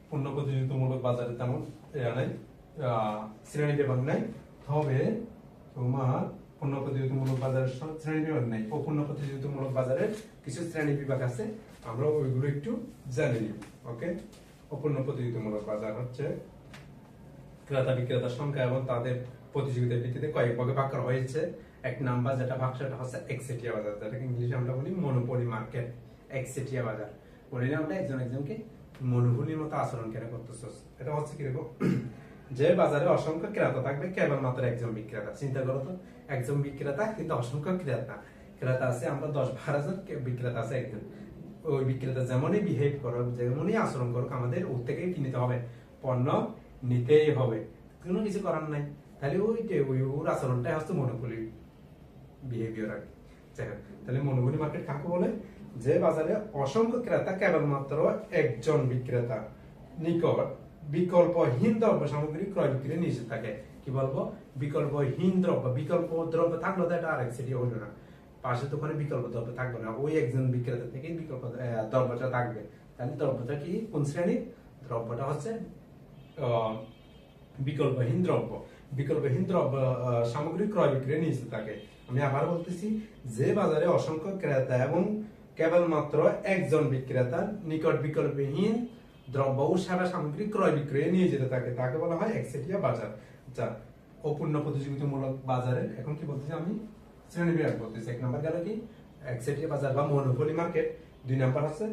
পূর্ণ প্রতিযোগিতামূলক বাজারে তেমন নাই শ্রেণী বিভাগ নাই, তবে তোমার পূর্ণ প্রতিযোগিতামূলক বাজারের শ্রেণী বিভাগ নাই, অপূর্ণ প্রতিযোগিতামূলক বাজারের কিছু শ্রেণী বিভাগ আছে, আমরা ওইগুলো একটু জেনে নিব। ওকে, অপূর্ণ প্রতিযোগিতামূলক বাজার হচ্ছে ক্রেতা বিক্রেতার সংখ্যা এবং তাদের প্রতিযোগিতার ভিত্তিতে কয়েক ভাগে ভাগ করা হয়েছে। এক নাম্বার যেটা ভাগ সেটা হচ্ছে একচেটিয়া বাজার, যেটাকে ইংলিশে আমরা বলি মনোপলি মার্কেট। একচেটিয়া বাজার বলি না আমরা, একজন একজনকে মনোপলির মতো আচরণ কেন করতেছে, এটা হচ্ছে কিরকম, যে বাজারে অসংখ্য ক্রেতা থাকবে কেবলমাত্র একজন বিক্রেতা। চিন্তা করো তো, একজন বিক্রেতা কিন্তু অসংখ্য ক্রেতা, ক্রেতা আছে আমরা 10-12 জন, বিক্রেতা আছে একজন। ওই বিক্রেতা যেমনই বিহেভ করো, যেমনই আচরণ করো, আমাদের ওর থেকেই কিনতে হবে, পণ্য নিতেই হবে, কোনো কিছু করার নাই। তাহলে ওর আচরণটাই হচ্ছে মনোপলি বিহেভিয়ার আর কি। তাহলে মনোপলি মার্কেট কাকে বলে, যে বাজারে অসংখ্য ক্রেতা কেবলমাত্র একজন বিক্রেতা নিকট বিকল্পহীন দ্রব্য সামগ্রী ক্রয় বিক্রি নিষেধ থাকে। কি বলবো, বিকল্পহীন দ্রব্য, বিকল্প দ্রব্য থাকলো তো এটা আরেক সেটি হলো না, পাশে তো ওখানে বিকল্প দ্রব্য থাকবে না, ওই একজন বিক্রেতা থেকে বিকল্প দ্রব্যটা থাকবে। তাহলে দ্রব্যটা কি, কোন শ্রেণীর দ্রব্যটা হচ্ছে বিকল্পহীন দ্রব্য। বিকল্পহীন দ্রব্য সামগ্রী ক্রয় বিক্রি নিষেধ থাকে। আমি আবার বলতেছি, যে বাজারে অসংখ্য ক্রেতা এবং কেবলমাত্র একজন বিক্রেতা নিকট বিকল্পহীন দ্রব্য ও সেবা সামগ্রী ক্রয় বিক্রয়ে নিয়ে যেতে থাকে, তাকে বলা হয় একচেটিয়া বাজার। যা অপূর্ণ প্রতিযোগিতামূলক বাজারের এখন কি বলতেছি আমি, শ্রেণী বিভাগ বলতেছি। এক নাম্বার গেল কি একচেটিয়া বাজার বা মনোপলি মার্কেট, দুই নাম্বার হচ্ছে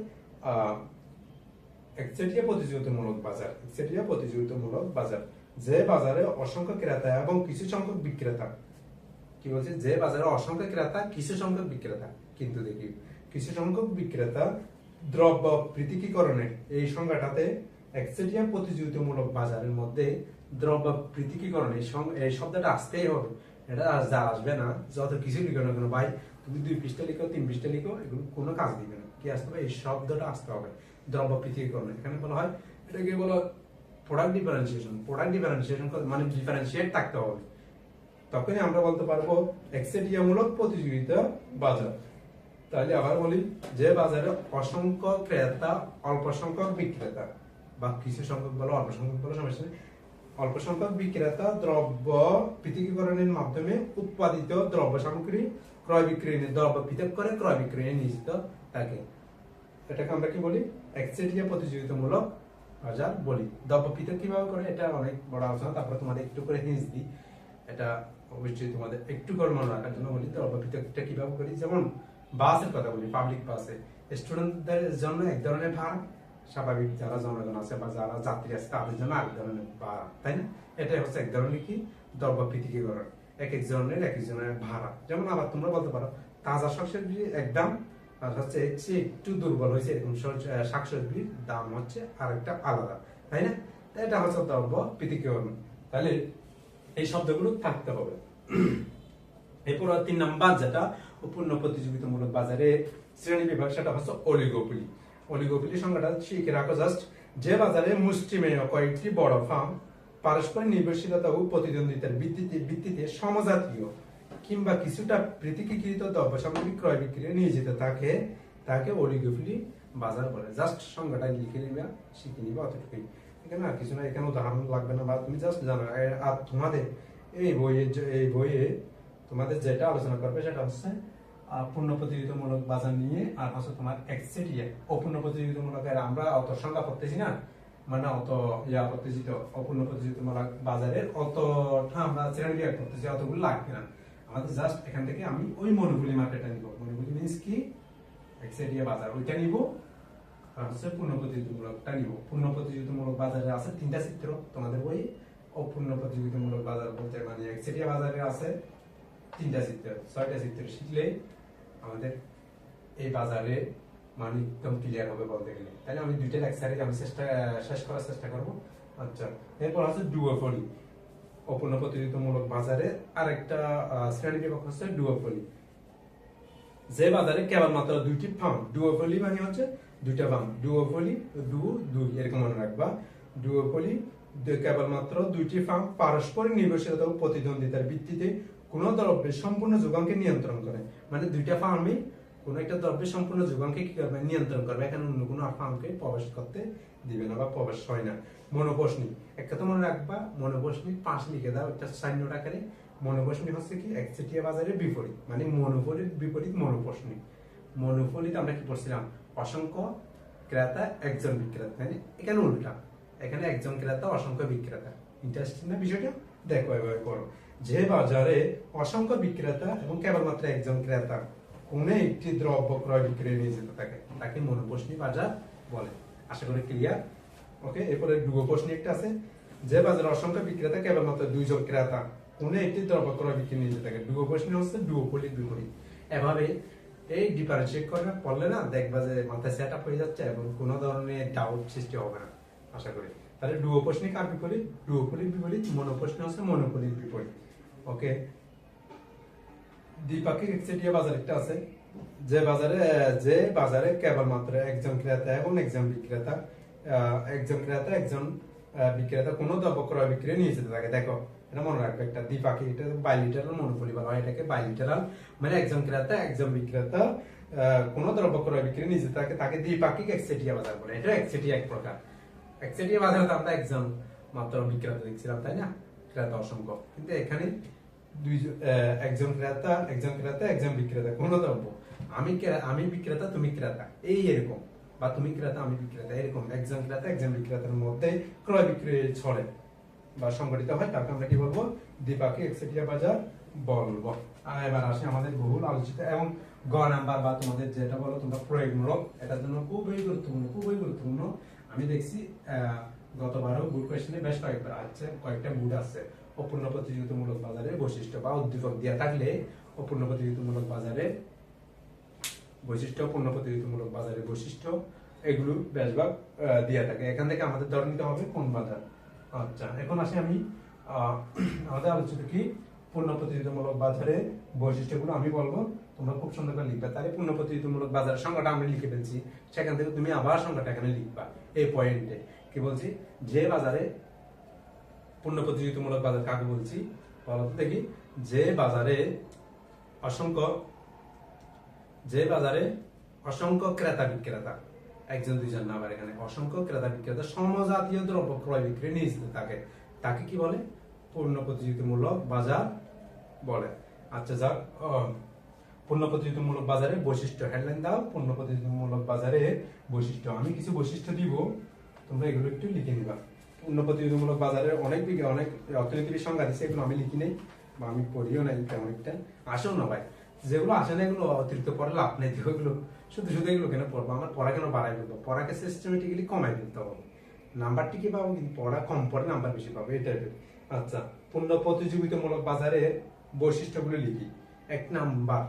একচেটিয়া প্রতিযোগিতামূলক বাজার। একচেটিয়া প্রতিযোগিতামূলক বাজার, যে বাজারে অসংখ্য ক্রেতা এবং কিছু সংখ্যক বিক্রেতা, কি বলছে, যে বাজারে অসংখ্য ক্রেতা কিছু সংখ্যক বিক্রেতা, কিন্তু দেখি কিছু সংখ্যক বিক্রেতা দ্রব্য পৃথকীকরণে, এই সংজ্ঞাটাতে একচেটিয়া প্রতিযোগিতামূলক বাজারের মধ্যে দ্রব্য পৃথকীকরণ এই শব্দটা আসতেই হবে, এটা যা আসবে না, যত কিছু লিখো না কেন ভাই, তুমি 2 পৃষ্ঠা লিখো 3 পৃষ্ঠা লিখো, এগুলো কোনো কাজ দিবে না। কি আসতে হবে, এই শব্দটা আসতে হবে, দ্রব্য পৃথকীকরণ। এখানে বলা হয় এটাকে বলা প্রোডাক্ট ডিফারেন্সিয়েশন। প্রোডাক্ট ডিফারেন্সিয়েশন মানে ডিফারেন্সিয়েট থাকতে হবে, তখনই আমরা বলতে পারবো একচেটিয়ামূলক প্রতিযোগিতা বাজার। তাহলে আবার বলি, যে বাজারে অসংখ্য ক্রেতা অল্প সংখ্যক বিক্রেতা, বা কিছু সংখ্যক বলো অল্প সংখ্যক বলো সমস্যা নেই, অল্প সংখ্যক বিক্রেতা দ্রব্য পৃথকীকরণের মাধ্যমে উৎপাদিত দ্রব্য সামগ্রী ক্রয় বিক্রয়, দ্রব্য পৃথক করে ক্রয় বিক্রয়ে নিয়োজিত থাকে, এটাকে আমরা কি বলি, একচেটিয়া প্রতিযোগিতামূলক বাজার বলি। দ্রব্য পৃথক কিভাবে করে, এটা অনেক বড় আলোচনা, তারপরে তোমাদের একটু করে হিন্স দিই, এটা অবশ্যই তোমাদের একটু করে মনে রাখার জন্য বলি। দ্রব্য পৃথকটা কিভাবে করি, যেমন বাসের কথা বলি, পাবলিক বাসে স্টুডেন্টদের জন্য এক ধরনের ভাড়া, স্বাভাবিক যারা জনগণ আছে বা যারা যাত্রী আছে তাদের জন্য আরেক ধরনের ভাড়া, তাই না? এটাই হচ্ছে এক ধরনের কি, দ্রব্য পৃথকীকরণ, এক একজনের ভাড়া। যেমন আবার তোমরা বলতে পারো তাজা শাকসবজির এক দাম, আর হচ্ছে একটু দুর্বল হয়েছে এরকম শাকসবজির দাম হচ্ছে আরেকটা আলাদা, তাই না? এটা হচ্ছে দ্রব্য পৃথকীকরণ। তাহলে এই শব্দগুলো থাকতে হবে। এরপর 3 নাম্বার যেটা অপূর্ণ প্রতিযোগিতামূলক বাজারে শ্রেণী বিভাগ, সেটা হচ্ছে অলিগোপলি। অলিগোপলি সংজ্ঞাটা শিখে রাখো জাস্ট, যে বাজারে মুষ্টিমেয় কয়েকটি বড় ফার্ম পারস্পরিক নির্ভরশীলতা ও প্রতিদ্বন্দ্বিতার ভিত্তিতে সমজাতীয় কিংবা কিছুটা পৃথকীকৃত দ্রব্য সামগ্রী ক্রয় বিক্রয়ে নিয়োজিত থাকে, তাকে অলিগোপলি বাজার বলে। জাস্ট সংজ্ঞাটা লিখে নিবা, শিখে নিবা, অতটুকুই। এখানে আর কিছু না, এখানে উদাহরণ লাগবে না, বা তুমি জাস্ট জানো। আর তোমাদের এই বইয়ে তোমাদের যেটা আলোচনা করবে সেটা হচ্ছে পূর্ণ প্রতিযোগিতামূলক বাজার নিয়ে, আর হচ্ছে তোমার একচেটিয়া অপূর্ণ প্রতিযোগিতামূলক। আমরা অত সংখ্যা পড়তেছি না, মানে অত করতেছি, তো অপূর্ণ প্রতিযোগিতামূলক বাজারের অতটা আমরা শ্রেণী বিভাগ করতেছি, অতগুলো লাগবে না আমাদের। জাস্ট এখান থেকে আমি ওই মনোপলি মার্কেটটা নিব। মনোপলি মিন্স কি, একচেটিয়া বাজার ওইটা নিব, আর হচ্ছে পূর্ণ প্রতিযোগিতামূলকটা নিব। পূর্ণ প্রতিযোগিতামূলক বাজারে আছে 3টা চিত্র তোমাদের বই। অপূর্ণ প্রতিযোগিতামূলক বাজার বলতে মানে একচেটিয়া বাজারে আছে 3টা চিত্র, 6টা চিত্র শিখলে আমাদের এই বাজারে মানে একদম ক্লিয়ার হবে বলতে গেলে। তাহলে আমি 2টা লেকচারে আমি শেষ করার চেষ্টা করব। আচ্ছা, এরপর আছে ডুওপলি। অপূর্ণ প্রতিযোগিতামূলক বাজারে আরেকটা শ্রেণী বিভাগ হচ্ছে ডুওপলি, যে বাজারে কেবলমাত্র 2টি ফার্ম। ডুওপলি মানে হচ্ছে 2টা ফার্ম। ডুওপলি, দুই এরকম মনে রাখবা। ডুওপলি কেবলমাত্র 2টি ফার্ম পারস্পরিক নির্ভরশীলতা ও প্রতিদ্বন্দ্বিতার ভিত্তিতে কোন দ্রব্যের সম্পূর্ণ যোগানকে নিয়ন্ত্রণ করে। মানে 2টা ফার্মই কোন একটা দ্রব্যের সম্পূর্ণ যোগানকে কি করবে, নিয়ন্ত্রণ করবে। এখানে অন্য কোনো ফার্মকে প্রবেশ করতে দিবে না বা প্রবেশ হয় না। মনোপোষণী, একটা তো মনে রাখবা, মনোপোষণী 5 লিখে দাও, একটা 4 নোট আকারে। মনোপোষণী হচ্ছে কি, একচেটিয়া বাজারের বিপরীত, মানে মনোপলির বিপরীত মনোপোষণী। মনোপলিতে আমরা কি পড়ছিলাম, অসংখ্য ক্রেতা একজন বিক্রেতা, মানে এখানে উল্টা, এখানে একজন ক্রেতা অসংখ্য বিক্রেতা। ইন্টারেস্টিং না বিষয়টা? দেখো এভাবে করো, যে বাজারে অসংখ্য বিক্রেতা এবং কেবলমাত্র একজন ক্রেতা কোন একটি দ্রব্য ক্রয় বিক্রয় নিয়ে যেতে থাকে তাকে মনোপোষণী বাজার বলে। আশা করি ক্লিয়ার। ওকে, এরপরে ডুওপোষণী একটা আছে, যে বাজারে অসংখ্য বিক্রেতা কেবলমাত্র 2জন ক্রেতা কোন একটি দ্রব্য ক্রয় বিক্রয় নিয়ে যেতে থাকে। ডুওপোষণী হচ্ছে ডুওপলির বিপরীত। এভাবে এই ডিফারেন্সিয়েট করে পড়লে না দেখবা যে মাথায় সেট আপ হয়ে যাচ্ছে এবং কোনো ধরনের ডাউট সৃষ্টি হবে না আশা করি। তাহলে ডুওপোষণী কার বিপরীত? ডুওপলির বিপরীত। মনোপোষণী হচ্ছে মনোপলির বিপরীত। ওকে, দ্বিপাক্ষিক একচেটিয়া বাজার একটা আছে, যে বাজারে কেবলমাত্র একজন ক্রেতা এবং একজন বিক্রেতা কোনো দ্রব্য ক্রয় বিক্রয় নিয়ে যেতে থাকে। দেখো এটা মনে রাখবে, একটা দ্বিপাক্ষিক, এটা বাইলিটারাল মনোপলি বলা হয় এটাকে, বাইলিটারাল মানে একজন ক্রেতা একজন বিক্রেতা কোনো দ্রব্য ক্রয় বিক্রয় নিয়ে যেতে থাকে, তাকে দ্বিপাক্ষিক একচেটিয়া বাজার বলে। এটা একচেটিয়া এক প্রকার। একচেটিয়া বাজারে তো আমরা একজন মাত্র বিক্রেতা দেখছিলাম, তাই না? ক্রেতা অসংখ্য, কিন্তু এখানে একজন ক্রেতা একজন বিক্রেতা কোনো দ্রব্য, আমি বিক্রেতা তুমি ক্রেতা, এই এরকম, বা তুমি ক্রেতা আমি বিক্রেতা, এরকম একজন ক্রেতা একজন বিক্রেতার মধ্যে ক্রয় বিক্রয় ছড়ে বা সংগঠিত হয়, তাকে আমরা কি বলবো? দ্বিপাক্ষিক একচেটিয়া বাজার বলবো। এবার আসে আমাদের বহুল আলোচিত এবং গ নাম্বার বা তোমাদের যেটা বলো তোমরা প্রয়োগমূলক, এটার জন্য খুবই গুরুত্বপূর্ণ। আমি দেখছি গতবারও বুট কোয়েশ্চেনে বেশ কয়েকবার আছে, কয়েকটা বুট আছে। অপূর্ণ প্রতিযোগিতামূলক বাজারের বৈশিষ্ট্য বা উদ্দীপক দেওয়া থাকলে অপূর্ণ প্রতিযোগিতামূলক বাজারের বৈশিষ্ট্য, পূর্ণ প্রতিযোগিতামূলক বাজারের বৈশিষ্ট্য, এগুলো বেশভাগ দেওয়া থাকে। এখান থেকে আমাদের ধরে নিতে হবে কোন বাজার। আচ্ছা, এখন আসি আমি আমাদের আলোচিত কি পূর্ণ প্রতিযোগিতামূলক বাজারের বৈশিষ্ট্যগুলো আমি বলবো, তোমরা খুব সুন্দর করে লিখবে। তাহলে পূর্ণ প্রতিযোগিতামূলক বাজারের সংখ্যাটা আমি লিখে ফেলছি, সেখান থেকে তুমি আবার সংখ্যাটা এখানে লিখবা। এই পয়েন্টে কি বলছি, যে বাজারে পূর্ণ প্রতিযোগিতামূলক বাজার কাকে বলছি বলো তো দেখি, যে বাজারে অসংখ্য ক্রেতা বিক্রেতা, একজন দুইজন না, আবার এখানে অসংখ্য ক্রেতা বিক্রেতা সমজাতীয় দ্রব্য ক্রয় বিক্রয় নিয়ে যেতে থাকে, তাকে কি বলে? পূর্ণ প্রতিযোগিতামূলক বাজার বলে। আচ্ছা, যাক, পূর্ণ প্রতিযোগিতামূলক বাজারের বৈশিষ্ট্য হেডলাইন দাও। পূর্ণ প্রতিযোগিতামূলক বাজারের বৈশিষ্ট্য, আমি কিছু বৈশিষ্ট্য দিব, তোমরা এগুলো একটু লিখে নিবা। পূর্ণ প্রতিযোগিতামূলক বাজারের অনেক অর্থনীতির সংজ্ঞা দিচ্ছে, এগুলো আমি লিখি নেই বা আমি পড়িও নাই তেমন একটা, আসেও না ভাই। যেগুলো আসে না এগুলো অতিরিক্ত পড়ে লাভ নেই, এগুলো শুধু এগুলো কেন পড়বো? আমার পড়া কেন বাড়াই ফেলবো? পড়াকে সিস্টেমেটিক্যালি কমাই ফেলতে হবে, নাম্বার ঠিকই পাবো কিন্তু পড়া কম পড়ে নাম্বার বেশি পাবো, এই টাইপের। আচ্ছা, পূর্ণ প্রতিযোগিতামূলক বাজারের বৈশিষ্ট্যগুলো লিখি। 1 নাম্বার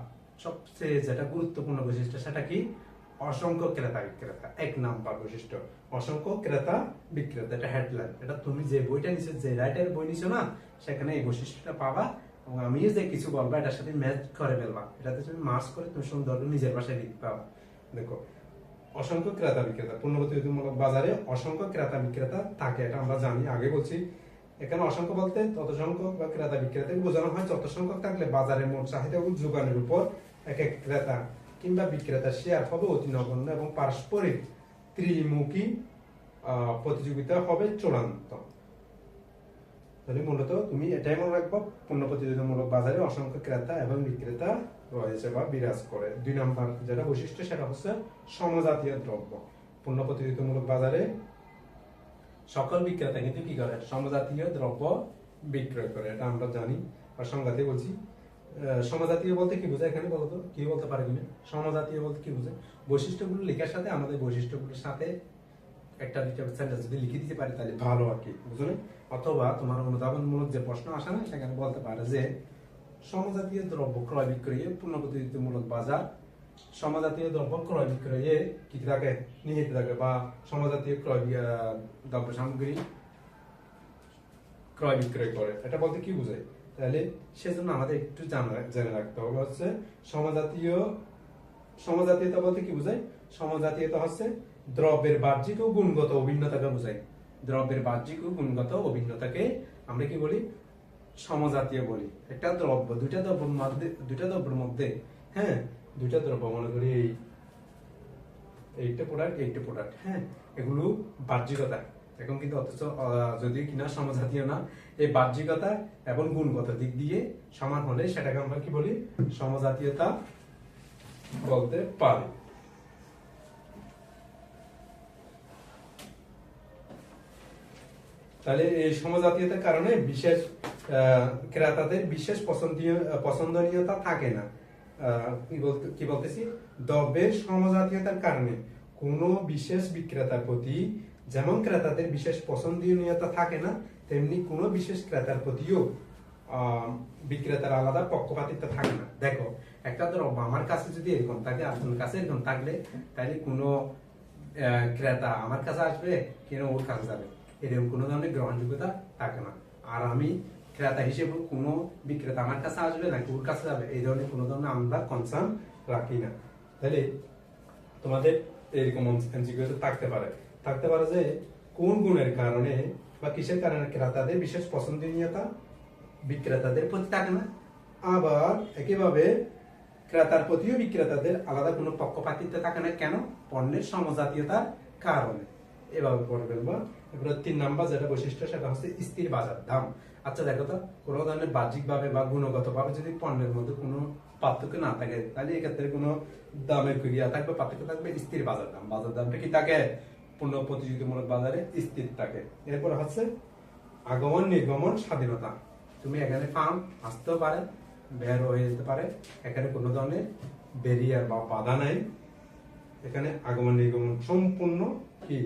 সবচেয়ে যেটা গুরুত্বপূর্ণ বৈশিষ্ট্য সেটা কি? অসংখ্য ক্রেতা বিক্রেতা। 1 নাম্বার বৈশিষ্ট্য অসংখ্য ক্রেতা বিক্রেতা, এটা হেডলাইন। এটা তুমি যে বইটা নিছো, যে রাইটার বই নিছো না, সেখানে এই বৈশিষ্ট্যটা পাবা এবং আমি যে কিছু বলবো এটার সাথে ম্যাচ করে ফেলবা, এটাতে তুমি মার্কস করে তুমি সুন্দর করে নিজের ভাষায় লিখতে পাবা। দেখো, অসংখ্য ক্রেতা বিক্রেতা, পূর্ণ প্রতিযোগিতামূলক বাজারে অসংখ্য ক্রেতা বিক্রেতা থাকে, এটা আমরা জানি, আগে বলছি। এখানে অসংখ্য বলতে তত সংখ্যক বা ক্রেতা বিক্রেতাকে বোঝানো হয় যত সংখ্যক থাকলে বাজারে মোট চাহিদা ও যোগানের উপর এক এক ক্রেতা কিংবা বিক্রেতার শেয়ার হবে অতি নগণ্য এবং পারস্পরিক ত্রিমুখী প্রতিযোগিতা হবে চূড়ান্ত। তাহলে মূলত তুমি এটাই মনে রাখবো, পণ্য প্রতিযোগিতামূলক বাজারে অসংখ্য ক্রেতা এবং বিক্রেতা রয়েছে বা বিরাজ করে। 2 নম্বর যেটা বৈশিষ্ট্য সেটা হচ্ছে সমজাতীয় দ্রব্য। পণ্য প্রতিযোগিতামূলক বাজারে সকল বিক্রেতা কিন্তু কি করে, সমজাতীয় দ্রব্য বিক্রয় করে, এটা আমরা জানি বা সংজ্ঞাতে বলছি। সমজাতীয় বলতে কি বোঝায় এখানে বলতো, কি বলতে পারে কিনা? সমজাতীয় বলতে কি বোঝায়? বৈশিষ্ট্যগুলো লেখার সাথে আমাদের বৈশিষ্ট্যগুলোর সাথে একটা দুইটা সেন্টেন্স যদি লিখে দিতে পারি তাহলে ভালো আর কি, বুঝলে? অথবা তোমার অনুধাবনমূলক যে প্রশ্ন আসে না, সেখানে বলতে পারে যে সমজাতীয় দ্রব্য ক্রয় বিক্রয়ে পণ্য প্রতিযোগিতামূলক বাজার সমজাতীয় দ্রব্য ক্রয় বিক্রয়ে কি থাকে, নিহিত থাকে, বা সমজাতীয় দ্রব্য সামগ্রী ক্রয় বিক্রয় করে, এটা বলতে কি বোঝায়? তাহলে সেজন্য আমাদের একটু জেনে রাখতে হবে হচ্ছে সমজাতীয়তা বলতে কি বোঝায়? সমজাতীয়তা হচ্ছে দ্রব্যের বাহ্যিক ও গুণগত অভিন্নতাকে বোঝায়। দ্রব্যের বাহ্যিক ও গুণগত অভিন্নতাকে আমরা কি বলি? সমজাতীয় বলি। একটা দ্রব্য দুইটা দ্রব্যের মধ্যে, হ্যাঁ, দুইটা দ্রব্য মনে করি এইটা প্রোডাক্ট, হ্যাঁ, এগুলো বাহ্যিকতা এখন কিন্তু, অথচ যদি কিনা সমজাতীয় না, এই বাহ্যিকতা এবং গুণগত দিক দিয়ে সমান হলে সেটাকে আমরা কি বলি? সমজাতীয়তা বলতে পারি। তাহলে এই সমজাতীয়তার কারণে বিশেষ ক্রেতাদের বিশেষ পছন্দনীয়তা থাকে না। কি বলতেছি? দ্রব্যের সমজাতীয়তার কারণে কোনো বিশেষ বিক্রেতার প্রতি যেমন ক্রেতাদের বিশেষ পছন্দনীয়তা থাকে না, তেমনি কোনো বিশেষ ক্রেতার প্রতিও বিক্রেতার আলাদা পক্ষপাতিত্ব থাকে না। দেখো, একটা দ্রব্য আমার কাছে যদি এরকম থাকে, আপনার কাছে এরকম থাকলে, তাহলে কোনো ক্রেতা আমার কাছে আসবে কেন ওর কাছে যাবে, এরকম কোনো ধরনের গ্রহণযোগ্যতা থাকে না। আর আমি ক্রেতা হিসেবে কোনো বিক্রেতা আমার কাছে আসবে নাকি ওর কাছে যাবে, এই ধরনের কোনো ধরনের আমরা কনসার্ন রাখি না। তাহলে তোমাদের এরকম এমসিকিউতে থাকতে পারে যে কোন গুণের কারণে বা কিসের কারণে ক্রেতাদের বিশেষ পছন্দনীয়তা বিক্রেতাদের প্রতি থাকে না, আবার একইভাবে ক্রেতার প্রতিও বিক্রেতাদের আলাদা কোনো পক্ষপাতিত্ব থাকে না, কেন? পণ্যের সমজাতীয়তার কারণে। এভাবে পড়ে ফেলবো। এরপরে 3 নাম্বার যেটা বৈশিষ্ট্য সেটা হচ্ছে স্থির বাজার দাম। আচ্ছা দেখো তো, কোনো ধরনের বাহ্যিক ভাবে বা গুণগত ভাবে যদি পণ্যের মধ্যে কোনো পার্থক্য না থাকে, তাহলে এক্ষেত্রে কোনো দামের ক্রিয়া থাকবে, পার্থক্য থাকবে, স্থির বাজার দাম। বাজার দামটা কি থাকে? পণ্য প্রতিযোগিতামূলক বাজারে স্থির থাকে। এরপর হচ্ছে আগমন নির্গমন স্বাধীনতা। তুমি এখানে ফার্ম আসতেও পারে, বের হয়ে যেতে পারে, এখানে কোনো ধরনের ব্যারিয়ার বা বাধা নাই। এখানে আগমন নির্গমন সম্পূর্ণ কি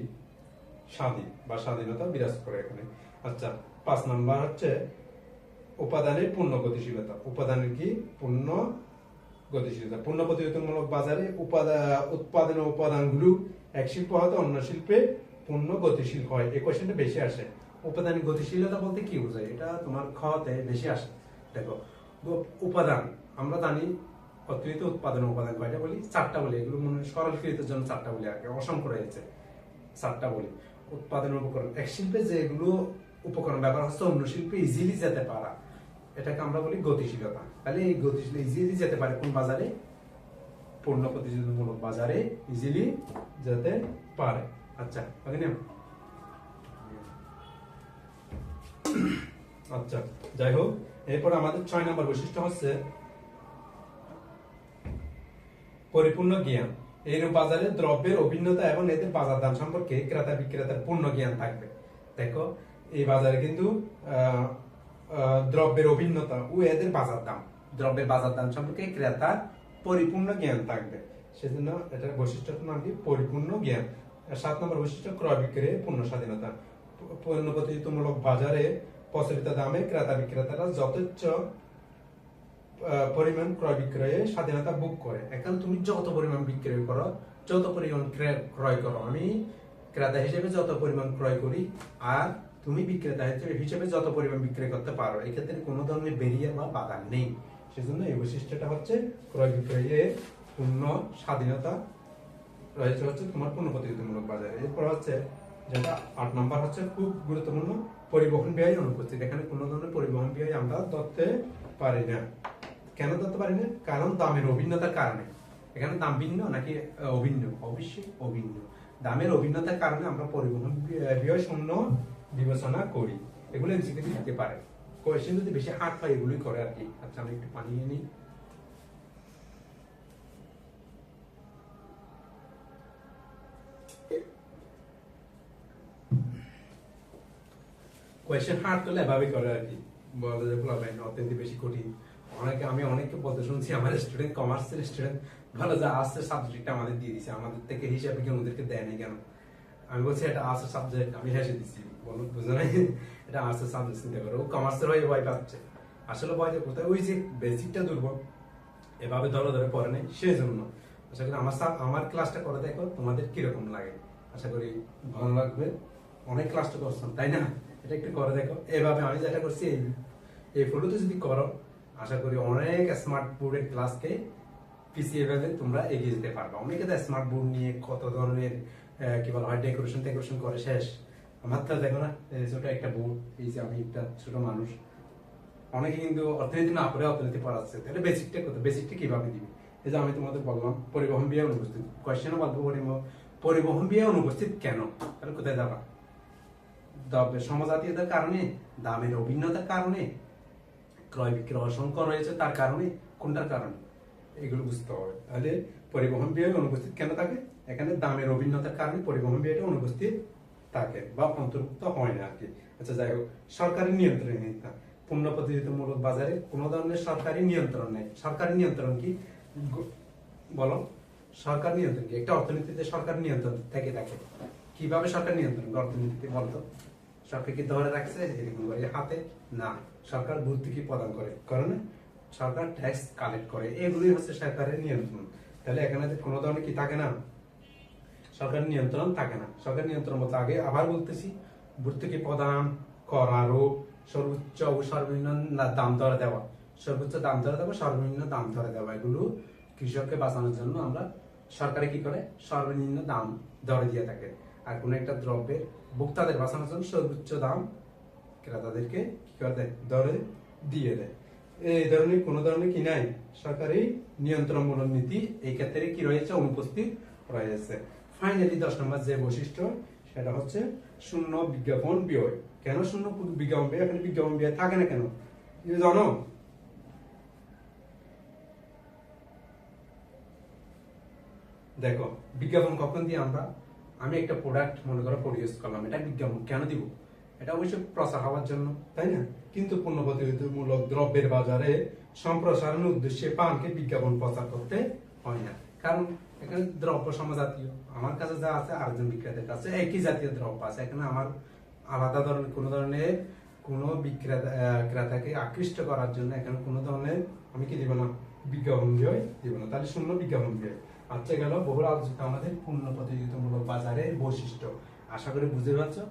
স্বাধীন বা স্বাধীনতা বিরাজ করে এখানে। আচ্ছা, 5 নাম্বার হচ্ছে উপাদানের পূর্ণ গতিশীলতা। উপাদানের কি? পূর্ণ গতিশীলতা। পূর্ণ প্রতিযোগিতামূলক বাজারে উৎপাদন উপাদানগুলো এক শিল্প হতে অন্য শিল্পে পূর্ণ গতিশীল হয়। এই কোশ্চেনটা বেশি আসে। উপাদানের গতিশীলতা বলতে কি বোঝায়? এটা তোমার খতে বেশি আসে। দেখো, উপাদান আমরা জানি অতিরিক্ত উৎপাদন উপাদান কয়টা বলি? 4টা বলি। এগুলো মনে সরলীকৃতের জন্য 4টা বলি, আগে অসংখ্য রয়েছে, 4টা বলি। উৎপাদনের উপকরণ, এক শিল্পে যেগুলো উপকরণ ব্যবহার হচ্ছে অন্য শিল্পে ইজিলি যেতে পারা, এটাকে আমরা বলি গতিশীলতা। তাহলে এই গতিশীল ইজিলি যেতে পারে কোন বাজারে? পূর্ণ প্রতিযোগিতামূলক বাজারে ইজিলি যেতে পারে। আচ্ছা, আচ্ছা, যাই হোক, এরপর আমাদের 6 নম্বর বৈশিষ্ট্য হচ্ছে পরিপূর্ণ জ্ঞান। এইরূপ বাজারে দ্রব্যের অভিন্নতা এবং এদের বাজার দাম সম্পর্কে ক্রেতা বিক্রেতার পূর্ণ জ্ঞান থাকবে। দেখো, এই বাজারে কিন্তু দ্রব্যের অভিন্নতা ও এদের বাজার দাম, দ্রব্যের বাজার দাম সম্পর্কে ক্রেতার পরিপূর্ণ জ্ঞান থাকবে। সেজন্য এটার বৈশিষ্ট্যটার নাম কি? পরিপূর্ণ জ্ঞান। 7 নম্বর বৈশিষ্ট্য ক্রয় বিক্রয়ে পূর্ণ স্বাধীনতা। পণ্য প্রতিযোগিতামূলক বাজারে প্রচলিত দামে ক্রেতা বিক্রেতারা যথেচ্ছ পরিমাণ ক্রয় বিক্রয়ে স্বাধীনতা ভোগ করে। এখন তুমি যত পরিমাণ বিক্রয় করো, যত পরিমাণ ক্রয় করো, আমি ক্রেতা হিসেবে যত পরিমাণ ক্রয় করি আর তুমি বিক্রেতা হিসেবে যত পরিমাণ বিক্রয় করতে পারো, এক্ষেত্রে কোনো ধরনের ব্যারিয়ার বা বাধা নেই। সেজন্য এই বৈশিষ্ট্যটা হচ্ছে ক্রয় বিক্রয়ে পূর্ণ স্বাধীনতা রয়েছে হচ্ছে তোমার পণ্য প্রতিযোগিতামূলক বাজারে। এরপর হচ্ছে যেটা 8 নাম্বার হচ্ছে খুব গুরুত্বপূর্ণ, পরিবহন ব্যয় অনুপস্থিত। এখানে কোনো ধরনের পরিবহন ব্যয় আমরা ধরতে পারি না। কেন ধরতে পারি না? কারণ দামের অভিন্নতার কারণে। এখানে দাম ভিন্ন নাকি অভিন্ন? অবশ্যই অভিন্ন। দামের অভিন্নতার কারণে আমরা পরিবহন ব্যয় শূন্য বিবেচনা করি। এগুলো এমসিকিউ দিতে পারে। কোয়েশ্চেন যদি বেশি হার্ড পাই এগুলোই করে আর কি। আচ্ছা আমি একটু পানি নিয়ে নিই। কোয়েশ্চেন হার্ড করলে এভাবে করে আর কি, বলে যে পোলাপাইন অত্যন্ত বেশি কঠিন। আমি অনেককে বলতে শুনছি আমার স্টুডেন্ট, কমার্সের স্টুডেন্ট ভালো যে আর্টসের সাবজেক্টটা আমাদের দিয়ে দিছে, আমাদের থেকে হিসাবে কেন ওদেরকে দেয় নাই কেন? আমি বলছি এটা আর্টসের সাবজেক্ট, আমি হেসে দিচ্ছি, বলো বুঝো নাই এটা আর্টসের সাবজেক্ট চিন্তা করো। ও কমার্সের হয়ে ভয় পাচ্ছে, আসলে ভয় যে কোথায়, ওই যে বেসিকটা দুর্বল, এভাবে ধরে ধরে পড়ে নেই সেই জন্য। আশা করি আমার ক্লাসটা করে দেখো তোমাদের কিরকম লাগে, আশা করি ভালো লাগবে। অনেক ক্লাসটা করছেন তাই না, এটা একটু করে দেখো এভাবে আমি যেটা করছি এই ফটোতে যদি করো, আশা করি অনেক স্মার্ট বোর্ডের ক্লাসকে পিছিয়ে ফেলে তোমরা এগিয়ে যেতে পারবে। অনেকে তো স্মার্ট বোর্ড নিয়ে কত ধরনের কি বলা হয় ডেকোরেশন করে শেষ। আমার তো দেখো না ছোট একটা বোর্ড, এই যে আমি একটা ছোট মানুষ, অনেকে কিন্তু অর্থনীতি না পড়ে অর্থনীতি পড়াচ্ছে, তাহলে বেসিকটা কিভাবে দিবে? এই যে আমি তোমাদের বললাম পরিবহন ব্যয় অনুপস্থিত, কোয়েশ্চেনও বলবো পরিবহন ব্যয় অনুপস্থিত কেন, তাহলে কোথায় যাবা? দ্রব্যের সমজাতীয়তার কারণে, দামের অভিন্নতার কারণে, ক্রয় বিক্রয় অসংখ্য রয়েছে তার কারণে, কোনটার কারণে এগুলো বুঝতে হবে। তাহলে পরিবহন ব্যয় অনুপস্থিত কেন থাকে? এখানে দামের অভিন্নতার কারণে পরিবহন ব্যয়টা অনুপস্থিত থাকে বা অন্তর্ভুক্ত হয় না আর কি। আচ্ছা যাই হোক, সরকারি নিয়ন্ত্রণহীনতা, পণ্য প্রতিযোগিতামূলক বাজারে কোনো ধরনের সরকারি নিয়ন্ত্রণ নেই। সরকারি নিয়ন্ত্রণ কি বলো? সরকার নিয়ন্ত্রণ কি? একটা অর্থনীতিতে সরকার নিয়ন্ত্রণ থেকে থাকে। কিভাবে সরকার নিয়ন্ত্রণ করে অর্থনীতিতে বলতো? সরকার কি ধরে রাখছে এরকম করে হাতে? না, সরকার ভর্তুকি প্রদান করে না, সরকার ট্যাক্স কালেক্ট করে, এগুলোই হচ্ছে সরকারের নিয়ন্ত্রণ। তাহলে এখানে কোনো ধরনের কি থাকে না, সরকার নিয়ন্ত্রণ থাকে না। সরকার নিয়ন্ত্রণ বলতে আগে আবার বলতেছি, ভর্তুকি প্রদান, কর আরোপ, সর্বোচ্চ ও সর্বনিম্ন দাম ধরে দেওয়া, সর্বোচ্চ দাম ধরে দেওয়া, সর্বনিম্ন দাম ধরে দেওয়া, এগুলো কৃষককে বাঁচানোর জন্য আমরা সরকারে কি করে সর্বনিম্ন দাম ধরে দিয়ে থাকে। আর কোন একটা দ্রব্যের ভোক্তাদের বাঁচানোর জন্য সর্বোচ্চ দাম ক্রেতাদেরকে কি করে দেয়, ধরে দিয়ে দেয়। এই ধরনের কোন ধরনের কি নাই, সরকারি নিয়ন্ত্রণমূলক নীতি এই ক্ষেত্রে কি রয়েছে, অনুপস্থিত রয়েছে। ফাইনালি 10 নম্বর যে বৈশিষ্ট্য সেটা হচ্ছে শূন্য বিজ্ঞাপন ব্যয়। কেন শূন্য বিজ্ঞাপন ব্যয়? এখানে বিজ্ঞাপন ব্যয় থাকে না কেন জানো? দেখো বিজ্ঞাপন কখন দিই আমরা? আমি একটা প্রোডাক্ট মনে করো প্রডিউস করলাম, এটা বিজ্ঞাপন কেন দিব? এটা অবশ্যই প্রচার হওয়ার জন্য, তাই না? কিন্তু পণ্য প্রতিযোগিতামূলক দ্রব্যের বাজারে সম্প্রসারণের উদ্দেশ্যে পানকে বিজ্ঞাপন প্রচার করতে হয় না, কারণ এখানে দ্রব্য সমজাতীয়, আমার কাছে যা আছে আরেকজন বিক্রেতার কাছে একই জাতীয় দ্রব্য আছে। এখানে আমার আলাদা ধরনের কোনো ক্রেতাকে আকৃষ্ট করার জন্য এখানে কোনো ধরনের আমি কি দিব না, বিজ্ঞাপন ব্যয় দিব না। তাহলে শূন্য বিজ্ঞাপন ব্যয়। আচ্ছা গেল বহুল আলোচিত আমাদের পণ্য প্রতিযোগিতামূলক বাজারের বৈশিষ্ট্য, আশা করি বুঝতে পারছো।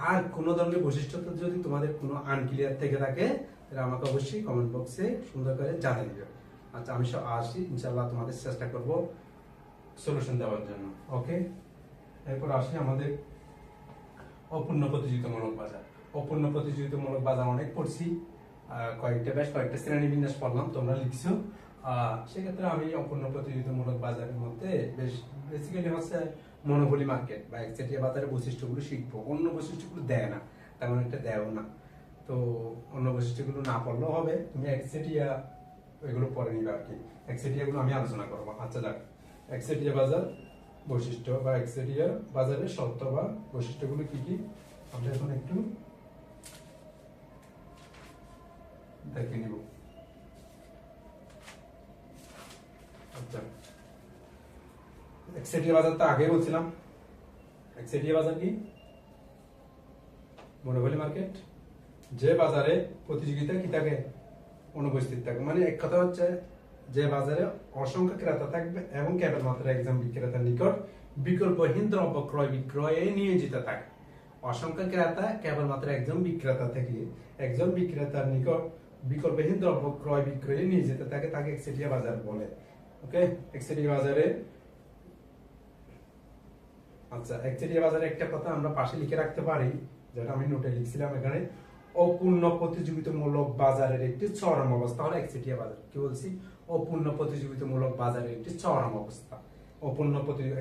আর কোনো ধরনের বৈশিষ্ট্য যদি তোমাদের কোনো আনক্লিয়ার থেকে থাকে তাহলে আমাকে অবশ্যই কমেন্ট বক্সে সুন্দর করে জানিয়ে দিও। আচ্ছা আমি আসি, ইনশাআল্লাহ তোমাদের চেষ্টা করব সলিউশন দেওয়ার জন্য। ওকে, এরপর আসি আমাদের অপূর্ণ প্রতিযোগিতামূলক বাজার। অপূর্ণ প্রতিযোগিতামূলক বাজার অনেক পড়ছি, কয়েকটা শ্রেণী বিন্যাস পড়লাম, তোমরা লিখছো। সেক্ষেত্রে আমি অপূর্ণ প্রতিযোগিতামূলক বাজারের মধ্যে বেসিক্যালি হচ্ছে মনোপলি মার্কেট বা একচেটিয়া বাজারের বৈশিষ্ট্যগুলো শিখবো। অন্য বৈশিষ্ট্যগুলো দেয় না, তেমন একটা দেয়ও না, তো অন্য বৈশিষ্ট্যগুলো না পড়লেও হবে, তুমি একচেটিয়া এগুলো পড়ে নিবে আর কি। একচেটিয়া গুলো আমি আলোচনা করবো। আচ্ছা যাক, একচেটিয়া বাজার বৈশিষ্ট্য বা একচেটিয়া বাজারের শর্ত বা বৈশিষ্ট্যগুলো কি কি আমরা এখন একটু দেখে নিব। আচ্ছা, একচেটিয়া বাজার তো আগে বলছিলাম। একচেটিয়া বাজার কি? মনোপলি মার্কেট, যে বাজারে প্রতিযোগিতা কি থাকে, অনুপস্থিত থাকে। মানে এক কথা হচ্ছে যে বাজারে অসংখ্য ক্রেতা থাকবে এবং কেবলমাত্র একজন বিক্রেতার নিকট বিকল্পহীন দ্রব্য ক্রয় বিক্রয়ে নিয়োজিত থাকে। অসংখ্য ক্রেতা কেবলমাত্র একজন বিক্রেতার নিকট বিকল্পহীন দ্রব্য ক্রয় বিক্রয়ে নিয়োজিত থাকে, তাকে একচেটিয়া বাজার বলে। ওকে, একচেটিয়া বাজারে আচ্ছা একচেটিয়া বাজারে একটা কথা আমরা পাশে লিখে রাখতে পারি, যেটা আমি নোটে লিখছিলাম এখানে, অপূর্ণ প্রতিযোগিতামূলক বাজারের একটি চরম অবস্থা হলো একচেটিয়া বাজার। কি বলছি? অপূর্ণ প্রতিযোগিতামূলক বাজারের একটি চরম অবস্থা।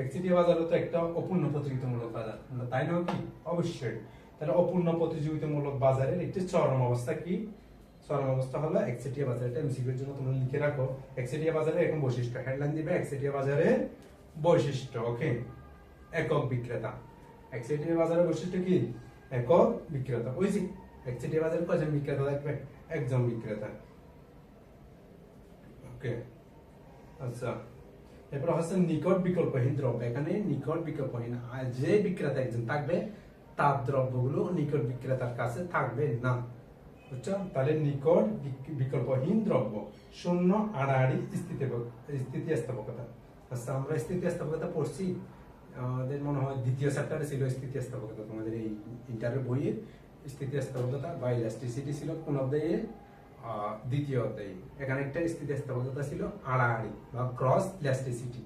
একচেটিয়া বাজার তো একটা অপূর্ণ প্রতিযোগিতামূলক বাজার, তাই নয় কি? অবশ্যই। তাহলে অপূর্ণ প্রতিযোগিতামূলক বাজারের একটি চরম অবস্থা কি? চরম অবস্থা হলো একচেটিয়া বাজার। এটা এমসিকিউর জন্য তোমরা লিখে রাখো। একচেটিয়া বাজারের এরকম বৈশিষ্ট্য, হেডলাইন দিবে একচেটিয়া বাজারের বৈশিষ্ট্য। ওকে, একক বিক্রেতা। একচেটিয়া বাজারের বৈশিষ্ট্য কি? একক বিক্রেতা। ওই যে একচেটিয়া বাজারে কয়জন বিক্রেতা থাকবে? একজন বিক্রেতা। ওকে, আচ্ছা, এরপর হচ্ছে নিকট বিকল্পহীন দ্রব্য। এখানে নিকট বিকল্পহীন, যে বিক্রেতা একজন থাকবে তার দ্রব্যগুলো নিকট বিক্রেতার কাছে থাকবে না। বুঝছো? তাহলে নিকট বিকল্পহীন দ্রব্য। শূন্য, আড়াআড়ি, স্থিতিস্থাপকতা। আচ্ছা, আমরা স্থিতিস্থাপকতা পড়ছি, আমাদের মনে হয় দ্বিতীয় চ্যাপ্টারে ছিল স্থিতিস্থাপকতা। তোমাদের এই ইন্টারের বইয়ে স্থিতিস্থাপকতা বা ইলাস্টিসিটি ছিল কোন অধ্যায়ে? দ্বিতীয় অধ্যায়ে। এখানে একটা স্থিতিস্থাপকতা ছিল আড়াআড়ি বা ক্রস ইলাস্টিসিটি।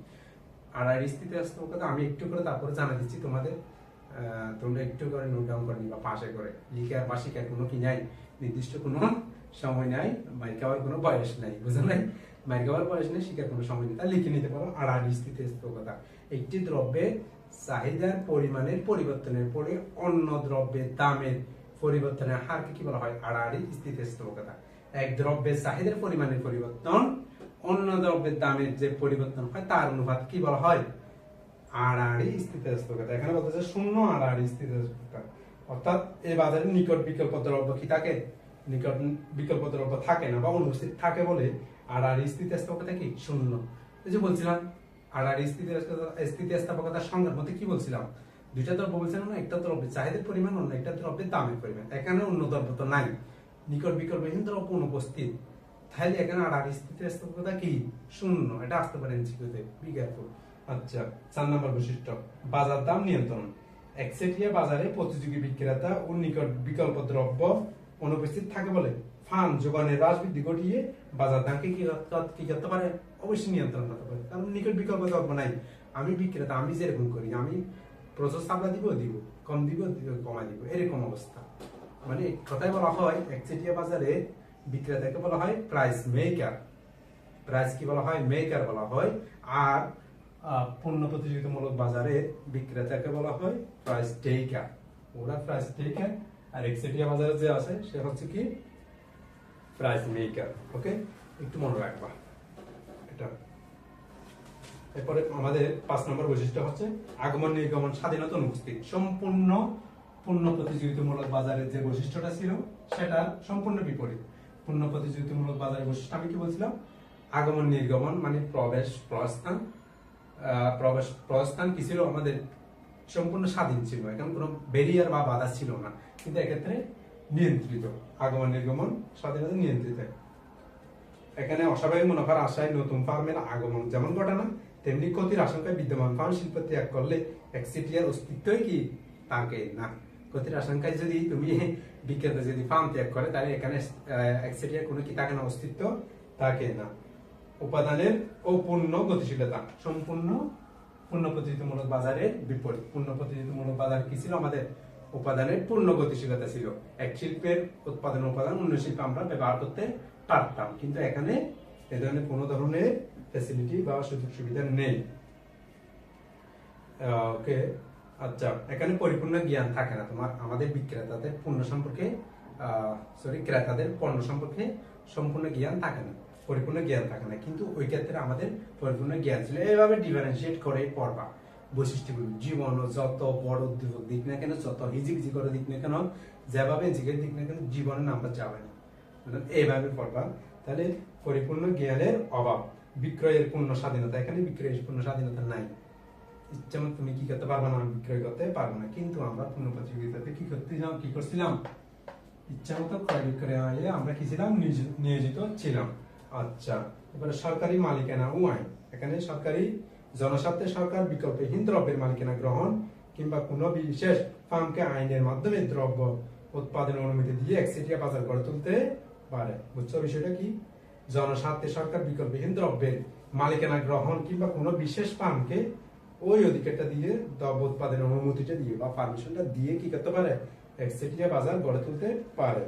আড়াআড়ি স্থিতিস্থাপকতা আমি একটু করে তারপরে জানা দিচ্ছি তোমাদের, তোমরা একটু করে নোট ডাউন করে নিবা পাশে করে। লিখার বা শিখার কোনো কি নাই, নির্দিষ্ট কোনো সময় নাই, মাইর খাওয়ার কোনো বয়স নাই, বুঝো নাই? মাইর খাওয়ার বয়স নেই, শিখার কোনো সময় নেই, তা লিখে নিতে পারো। আড়াআড়ি স্থিতিস্থাপকতা, একটি দ্রব্যের চাহিদার পরিমাণের পরিবর্তনের পরে অন্য দ্রব্যের দামের পরিবর্তনের হারকে কি বলা হয়? আড়াআড়ি স্থিতিস্থাপকতা। এক দ্রব্যের চাহিদার পরিমাণের পরিবর্তন অন্য দ্রব্যের দামের যে পরিবর্তন হয় তার অনুপাত কি বলা হয়? আড়াআড়ি স্থিতিস্থাপকতা। এখানে বলতেছে শূন্য আড়াআড়ি স্থিতিস্থাপকতা, অর্থাৎ এই বাজারে নিকট বিকল্প দ্রব্য কি থাকে? নিকট বিকল্প দ্রব্য থাকে না বা অনুপস্থিত থাকে বলে আড়াআড়ি স্থিতিস্থাপকতা কি? শূন্য। এই যে বলছিলাম আড়াআড়ি স্থিতিস্থাপকতার সংজ্ঞার মধ্যে কি বলছিলাম? দুইটা দ্রব্য বলছিলাম না, একটা দ্রব্যের চাহিদার পরিমাণ, অন্য একটা দ্রব্যের দামের পরিমাণ। এখানে অন্য দ্রব্য তো নাই, নিকট বিকল্পহীন দ্রব্য অনুপস্থিত, তাহলে এখানে আড়াআড়ি স্থিতিস্থাপকতা কি? শূন্য। এটা আসতে পারে এমসিকিউতে, বি কেয়ারফুল। আচ্ছা, 4 নম্বর বৈশিষ্ট্য, বাজার দাম নিয়ন্ত্রণ। একচেটিয়া বাজারে প্রতিযোগী বিক্রেতা ও নিকট বিকল্প দ্রব্য অনুপস্থিত থাকে বলে ফার্ম যোগানের হ্রাস বৃদ্ধি ঘটিয়ে বাজার দামকে কি করতে পারে? অবশ্যই নিয়ন্ত্রণ করতে পারে, কারণ নিকট বিকল্প দ্রব্য নাই। আমি বিক্রেতা, আমি যেরকম করি, আমি প্রচুর সাপ্লাই দিব, কম দিব, কমাই দিব, এরকম অবস্থা। মানে কথায় বলা হয় একচেটিয়া বাজারে বিক্রেতাকে বলা হয় প্রাইস মেকার। প্রাইস কি বলা হয়? মেকার বলা হয়। আর পণ্য প্রতিযোগিতামূলক বাজারে বিক্রেতাকে বলা হয় প্রাইস টেকার। ওরা প্রাইস টেকার, আর একচেটিয়া বাজারে যে আছে সে হচ্ছে কি? Price maker. ওকে, একটু মনে রাখবা এটা। এরপরে আমাদের 5 নম্বর বৈশিষ্ট্য হচ্ছে আগমন নির্গমন স্বাধীনতা অনুপস্থিত। সম্পূর্ণ পূর্ণ প্রতিযোগিতামূলক বাজারের যে বৈশিষ্ট্যটা ছিল সেটা সম্পূর্ণ বিপরীত। পূর্ণ প্রতিযোগিতামূলক বাজারের বৈশিষ্ট্য আমি কি বলছিলাম? আগমন নির্গমন মানে প্রবেশ প্রস্থান। প্রবেশ প্রস্থান কি ছিল? আমাদের সম্পূর্ণ স্বাধীন ছিল, এখন কোনো ব্যারিয়ার বা বাধা ছিল না, কিন্তু এক্ষেত্রে নিয়ন্ত্রিত। আগমন নির্গমন স্বাধীনতা নিয়ন্ত্রিত। এখানে অস্বাভাবিক মুনাফার আশায় নতুন ফার্মের আগমন যেমন ঘটে না, তেমনি ক্ষতির আশঙ্কায় বিদ্যমান ফার্ম শিল্প ত্যাগ করলে একচেটিয়ার অস্তিত্বই কি? থাকে না। ক্ষতির আশঙ্কায় যদি তুমি বিক্রেতা যদি ফার্ম ত্যাগ করে, তাহলে এখানে একচেটিয়ার কোনো কি থাকে না? অস্তিত্ব থাকে না। উপাদানের অপূর্ণ গতিশীলতা, সম্পূর্ণ পূর্ণ প্রতিযোগিতামূলক বাজারের বিপরীত। পূর্ণ প্রতিযোগিতামূলক বাজার কি ছিল? আমাদের উপাদানের পূর্ণ গতিশীলতা ছিল। এক শিল্পের উৎপাদন উপাদান অন্য শিল্পে আমরা ব্যবহার করতে পারতাম, কিন্তু এখানে এ ধরনের কোনো ধরনের ফ্যাসিলিটি বা সুযোগ সুবিধা নেই। ওকে, আচ্ছা, এখানে পরিপূর্ণ জ্ঞান থাকে না তোমার। আমাদের বিক্রেতাদের পণ্য সম্পর্কে ক্রেতাদের পণ্য সম্পর্কে সম্পূর্ণ জ্ঞান থাকে না, পরিপূর্ণ জ্ঞান থাকে না, কিন্তু ওই ক্ষেত্রে আমাদের পরিপূর্ণ জ্ঞান ছিল। এইভাবে ডিফারেন্সিয়েট করে পড়বা বৈশিষ্ট্যগুলো। জীবন যত বড় উদ্যোগ দিক না কেন, যত হিজিবিজি করে দিক না কেন, যেভাবে জিজ্ঞেস দিক না কেন, জীবনের নাম্বার যাবে না, এইভাবে পড়বা। তাহলে পরিপূর্ণ জ্ঞানের অভাব। বিক্রয়ের পূর্ণ স্বাধীনতা, এখানে বিক্রয়ের পূর্ণ স্বাধীনতা নাই। ইচ্ছা মতো তুমি কি করতে পারবে না? বিক্রয় করতে পারবে না। কিন্তু আমরা পূর্ণ প্রতিযোগিতাতে কি করছিলাম? ইচ্ছা মতো ক্রয় বিক্রয় আমরা কি ছিলাম? নিয়োজিত ছিলাম। আচ্ছা, এবারে সরকারি মালিকানা ও আইন। এখানে সরকারি জনস্বার্থে সরকার বিকল্পহীন দ্রব্যের মালিকানা গ্রহণ কিংবা কোনো বিশেষ ফার্মকে আইনের মাধ্যমে দ্রব্য উৎপাদনের অনুমতি দিয়ে একচেটিয়া বাজার গড়ে তুলতে পারে। বুঝছো বিষয়টা কি? জনস্বার্থে সরকার বিকল্পহীন দ্রব্যের মালিকানা গ্রহণ কিংবা কোনো বিশেষ ফার্মকে ওই অধিকারটা দিয়ে দ্রব্য উৎপাদনের অনুমতিটা দিয়ে বা পারমিশনটা দিয়ে কি করতে পারে? একচেটিয়া বাজার গড়ে তুলতে পারে।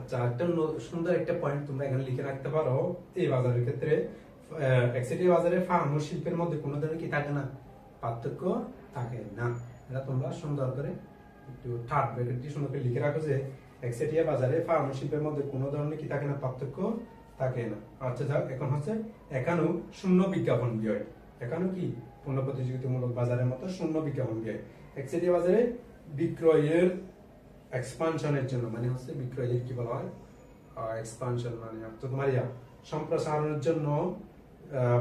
আচ্ছা, একটা সুন্দর একটা পয়েন্ট তোমরা এখানে লিখে রাখতে পারো। এই বাজারের ক্ষেত্রে একচেটিয়া বাজারে ফার্ম ও শিল্পের মধ্যে কোনো ধরনের কি থাকে না, পার্থক্য থাকে না। এটা তোমরা সুন্দর করে একটু থার্ড ব্র্যাকেট দিয়ে সুন্দর করে লিখে রাখো যে একচেটিয়া বাজারে ফার্ম ও শিল্পের মধ্যে কোনো ধরনের কি থাকে না, পার্থক্য থাকে না। আচ্ছা যাক, এখন হচ্ছে এখানেও শূন্য বিজ্ঞাপন ব্যয়, এখানেও কি পূর্ণ প্রতিযোগিতামূলক বাজারের মতো শূন্য বিজ্ঞাপন ব্যয়। একচেটিয়া বাজারে বিক্রয়ের এক্সপানশনের জন্য, মানে হচ্ছে বিক্রয়ের কি বলা হয়, এক্সপানশন মানে তোমার সম্প্রসারণের জন্য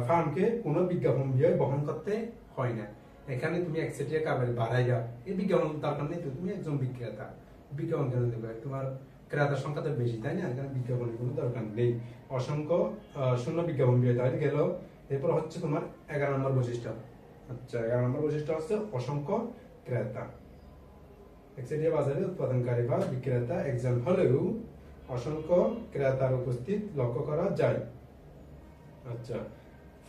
ফার্মকে কোনো বিজ্ঞাপন ব্যয় বহন করতে হয় না। এখানে তুমি একচেটিয়া কারবারে বাড়াইয়া এই বিজ্ঞাপন দরকার নেই, তো তুমি একজন বিক্রেতা, বিজ্ঞাপন কেন দেবে, তোমার ক্রেতার সংখ্যা তো বেশি, তাই না? এখানে বিজ্ঞাপনের কোনো দরকার নেই। অসংখ্য শূন্য বিজ্ঞাপন ব্যয় তাহলে গেল। এরপর হচ্ছে তোমার 11 নম্বর বৈশিষ্ট্য। আচ্ছা, 11 নম্বর বৈশিষ্ট্য হচ্ছে অসংখ্য ক্রেতা। একচেটিয়া বাজারে উৎপাদনকারী বা বিক্রেতা একজন হলেও অসংখ্য ক্রেতার উপস্থিত লক্ষ্য করা যায়। আচ্ছা,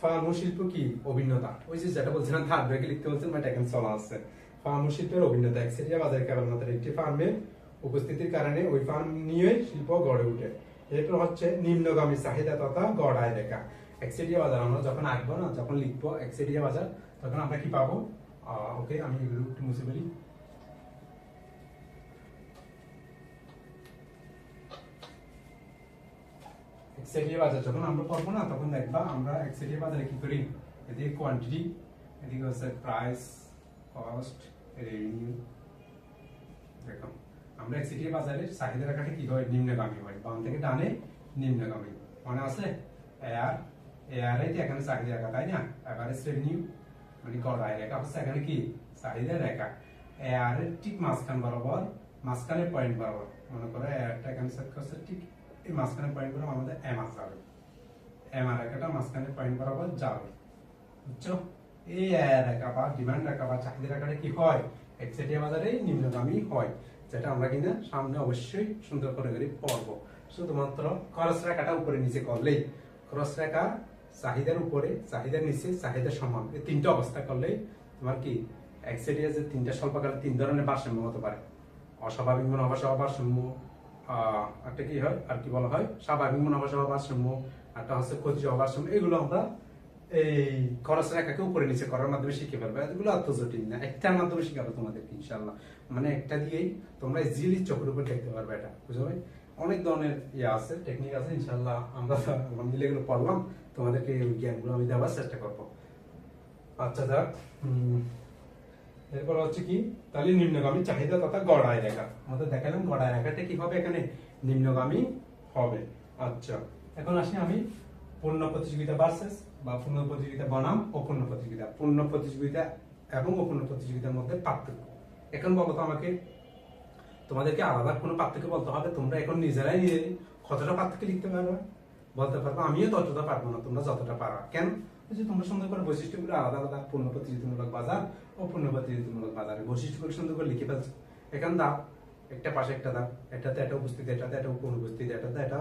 ফার্ম ও শিল্প কি অভিন্নতা, ওই যে যেটা বলছিলাম থার্ড ব্রেকে লিখতে বলছেন, বাট এখন চলা আছে। ফার্ম ও শিল্পের অভিন্নতা, একচেটিয়া বাজারে কেবলমাত্র একটি ফার্মের উপস্থিতির কারণে ওই ফার্ম নিয়ে শিল্প গড়ে ওঠে। এরপর হচ্ছে নিম্নগামী চাহিদা তথা গড়ায় রেখা। একচেটিয়া বাজার আমরা যখন আঁকবো না, যখন লিখবো একচেটিয়া বাজার, তখন আমরা কি পাবো? ওকে, আমি এগুলো একটু মুছে ফেলি। একচেটিয়া বাজার যখন আমরা পড়বো না, তখন দেখবা আমরা একচেটিয়া বাজারে কি করি, এদিকে কোয়ান্টিটি, এদিকে হচ্ছে প্রাইস, কস্ট, রেভিনিউ। দেখো আমরা একচেটিয়া বাজারের চাহিদা রেখাটা কি হয়, নিম্নগামী হয়, বাম থেকে ডানে নিম্নগামী। মনে আছে এআর এখানে চাহিদা রেখা, তাই না? এভারেজ রেভিনিউ মানে গড়ায় রেখা হচ্ছে এখানে কি চাহিদা রেখা। এআর এর ঠিক মাঝখান বরাবর, মাঝখানে পয়েন্ট বরাবর, মনে করো এআরটা এখানে সেট করছে ঠিক এই মাঝখানে পয়েন্ট বরাবর আমাদের এমআর যাবে, এমআর রেখাটা মাঝখানে পয়েন্ট বরাবর যাবে, বুঝছো? এই এআর রেখা বা ডিমান্ড রেখা বা চাহিদা রেখাটা কি হয়, একচেটিয়া বাজারে নিম্নগামী হয়, যেটা আমরা কিনা সামনে অবশ্যই সুন্দর করে পড়বো। শুধুমাত্র খরচ রেখাটা উপরে নিচে করলেই, খরচ রেখা চাহিদার উপরে, চাহিদার নিচে, চাহিদার সমান, এই তিনটা অবস্থা করলেই তোমার কি একচেটিয়া যে তিনটা স্বল্পকালে তিন ধরনের ভারসাম্য হতে পারে, অস্বাভাবিক মুনাফা সহ ভারসাম্য, একটা কি হয় আর কি বলা হয় স্বাভাবিক মুনাফা সহ ভারসাম্য, একটা হচ্ছে ক্ষতি সহ ভারসাম্য। এগুলো আমরা এই খরচ রেখাকে উপরে নিচে করার মাধ্যমে শিখে ফেলবে। এগুলো এত জটিল না, একটার মাধ্যমে শিখাবো তোমাদেরকে ইনশাল্লাহ। মানে একটা দিয়েই তোমরা ইজিলি চোখের উপর দেখতে পারবে, এটা বুঝতে পারবে। অনেক ধরনের আছে, টেকনিক আছে, ইনশাল্লাহ আমরা মিলে এগুলো পড়লাম, তোমাদেরকে এই জ্ঞানগুলো আমি দেওয়ার চেষ্টা করবো। আচ্ছা যাক, এরপর হচ্ছে কি, তাহলে নিম্নগামী চাহিদা তথা গড়ায় রেখা আমাদের দেখালাম, গড়ায় রেখাটা কি হবে এখানে, নিম্নগামী হবে। আচ্ছা, এখন আসি আমি পূর্ণ প্রতিযোগিতা ভার্সেস বা পূর্ণ প্রতিযোগিতা বনাম অপূর্ণ প্রতিযোগিতা, পূর্ণ প্রতিযোগিতা এবং অপূর্ণ প্রতিযোগিতার মধ্যে পার্থক্য। এখন বলো তো আমাকে, তোমাদেরকে আলাদা কোনো পার্থক্য বলতে হবে, তোমরা এখন নিজেরাই কতটা পার্থক্য লিখতে পারবে, বলতে পারবো, আমিও ততটা পারবো না, তোমরা যতটা পারো। কেন? যে তোমরা সুন্দর করে বৈশিষ্ট্যগুলো আলাদা আলাদা, পূর্ণ প্রতিযোগিতামূলক বাজার ও পূর্ণ প্রতিযোগিতামূলক বাজারের বৈশিষ্ট্যগুলো সুন্দর করে লিখে ফেলছো। এখানে দাও, একটা পাশে একটা দাও, এটাতে এটা উপস্থিত, এটাতে এটা অনুপস্থিত, এটাতে এটা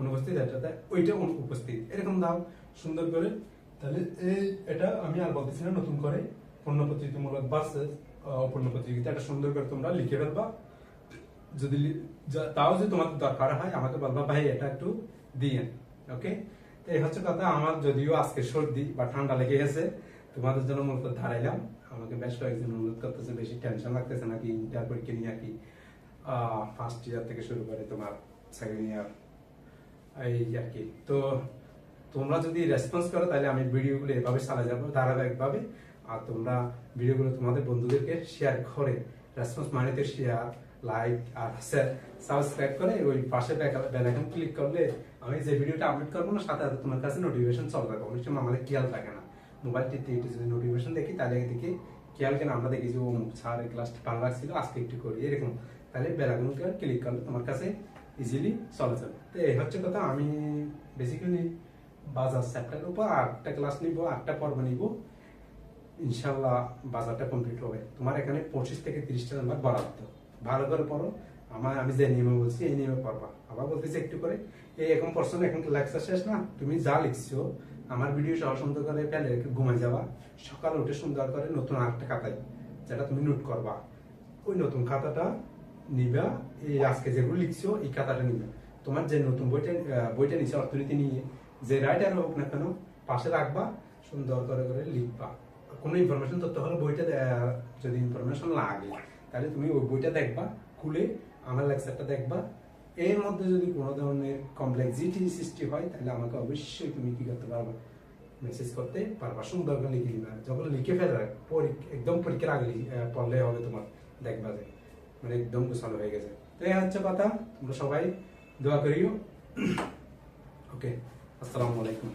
অনুপস্থিত, এটাতে ওইটা উপস্থিত, এরকম দাও সুন্দর করে। তাহলে এই এটা আমি আর বলতেছি না, নতুন করে পূর্ণ প্রতিযোগিতামূলক ভার্সেস অপূর্ণ প্রতিযোগিতা এটা সুন্দর করে তোমরা লিখে ফেলবা। যদি তাও যদি তোমাদের দরকার হয় আমাকে বলবা, ভাই এটা একটু দিয়ে। ওকে, তো এই হচ্ছে কথা। আমার যদিও আজকে সর্দি বা ঠান্ডা লেগে গেছে, তোমাদের জন্য মূলত দাঁড়াইলাম। আমাকে বেশ কয়েকজন অনুরোধ করতেছে, বেশি টেনশন লাগতেছে নাকি ইন্টার পরীক্ষা নিয়ে, আর কি ফার্স্ট ইয়ার থেকে শুরু করে তোমার সেকেন্ড ইয়ার, এই আর কি। তো তোমরা যদি রেসপন্স করো তাহলে আমি ভিডিওগুলো এভাবে চালা যাবো ধারাবাহিকভাবে। আর তোমরা ভিডিওগুলো তোমাদের বন্ধুদেরকে শেয়ার করে, রেসপন্স মানেতে শেয়ার, লাইক আর সাবস্ক্রাইব করে ওই পাশে বেল আইকন ক্লিক করলে আমি যে ভিডিওটা আপলোড করবো না, সাথে সাথে তোমার কাছে নোটিফিকেশন চলে যাবে। অনেক সময় আমাদের খেয়াল থাকে না, মোবাইল টিপতে যদি নোটিফিকেশন দেখি তাহলে দেখি খেয়াল কেন, আমরা দেখি যে ও স্যার এই ক্লাসটা ভালো লাগছিল আজকে একটু করি, এরকম। তাহলে বেল আইকনকে ক্লিক করলে তোমার কাছে ইজিলি চলে যাবে। তো এই হচ্ছে কথা। আমি বেসিক্যালি বাজার চ্যাপ্টারের উপর 8টা ক্লাস নিব, 8টা পর্ব নিব, ইনশাল্লাহ বাজারটা কমপ্লিট হবে। তোমার এখানে 25 থেকে 30টা নাম্বার বরাদ্দ, ভালো করে পড়ো। আমি যে নিয়মে বলছি এই নিয়মে পড়বা। আবার বলতেছি একটু করে, এই এখন পড়ছো, এখন লেকচার শেষ না, তুমি যা লিখছো আমার ভিডিও সহ সুন্দর করে ফেলে ঘুমাই যাবা, সকালে উঠে সুন্দর করে নতুন আরেকটা খাতায় যেটা তুমি নোট করবা, ওই নতুন খাতাটা নিবা। এই আজকে যেগুলো লিখছো এই খাতাটা নিবা। তোমার যে নতুন বইটা নিচ্ছে অর্থনীতি নিয়ে, যে রাইটার হোক না কেন পাশে রাখবা, সুন্দর করে করে লিখবা। কোনো ইনফরমেশন তথ্য হলে বইটা যদি ইনফরমেশন লাগে তাহলে তুমি ওই বইটা দেখবা, খুলে আমার লেকচারটা দেখবা। এর মধ্যে যদি কোনো ধরনের কমপ্লেক্সিটি সৃষ্টি হয় তাহলে আমাকে অবশ্যই তুমি কি করতে পারবে, মেসেজ করতে পারবা, সুন্দর করে লিখে দিবা। যখন লিখে ফেলবে একদম পরীক্ষার আগে পড়লে হবে তোমার, দেখবা যে মানে একদম গোছানো হয়ে গেছে। তো এই হচ্ছে কথা, তোমরা সবাই দোয়া করিও। ওকে, আসসালামু আলাইকুম।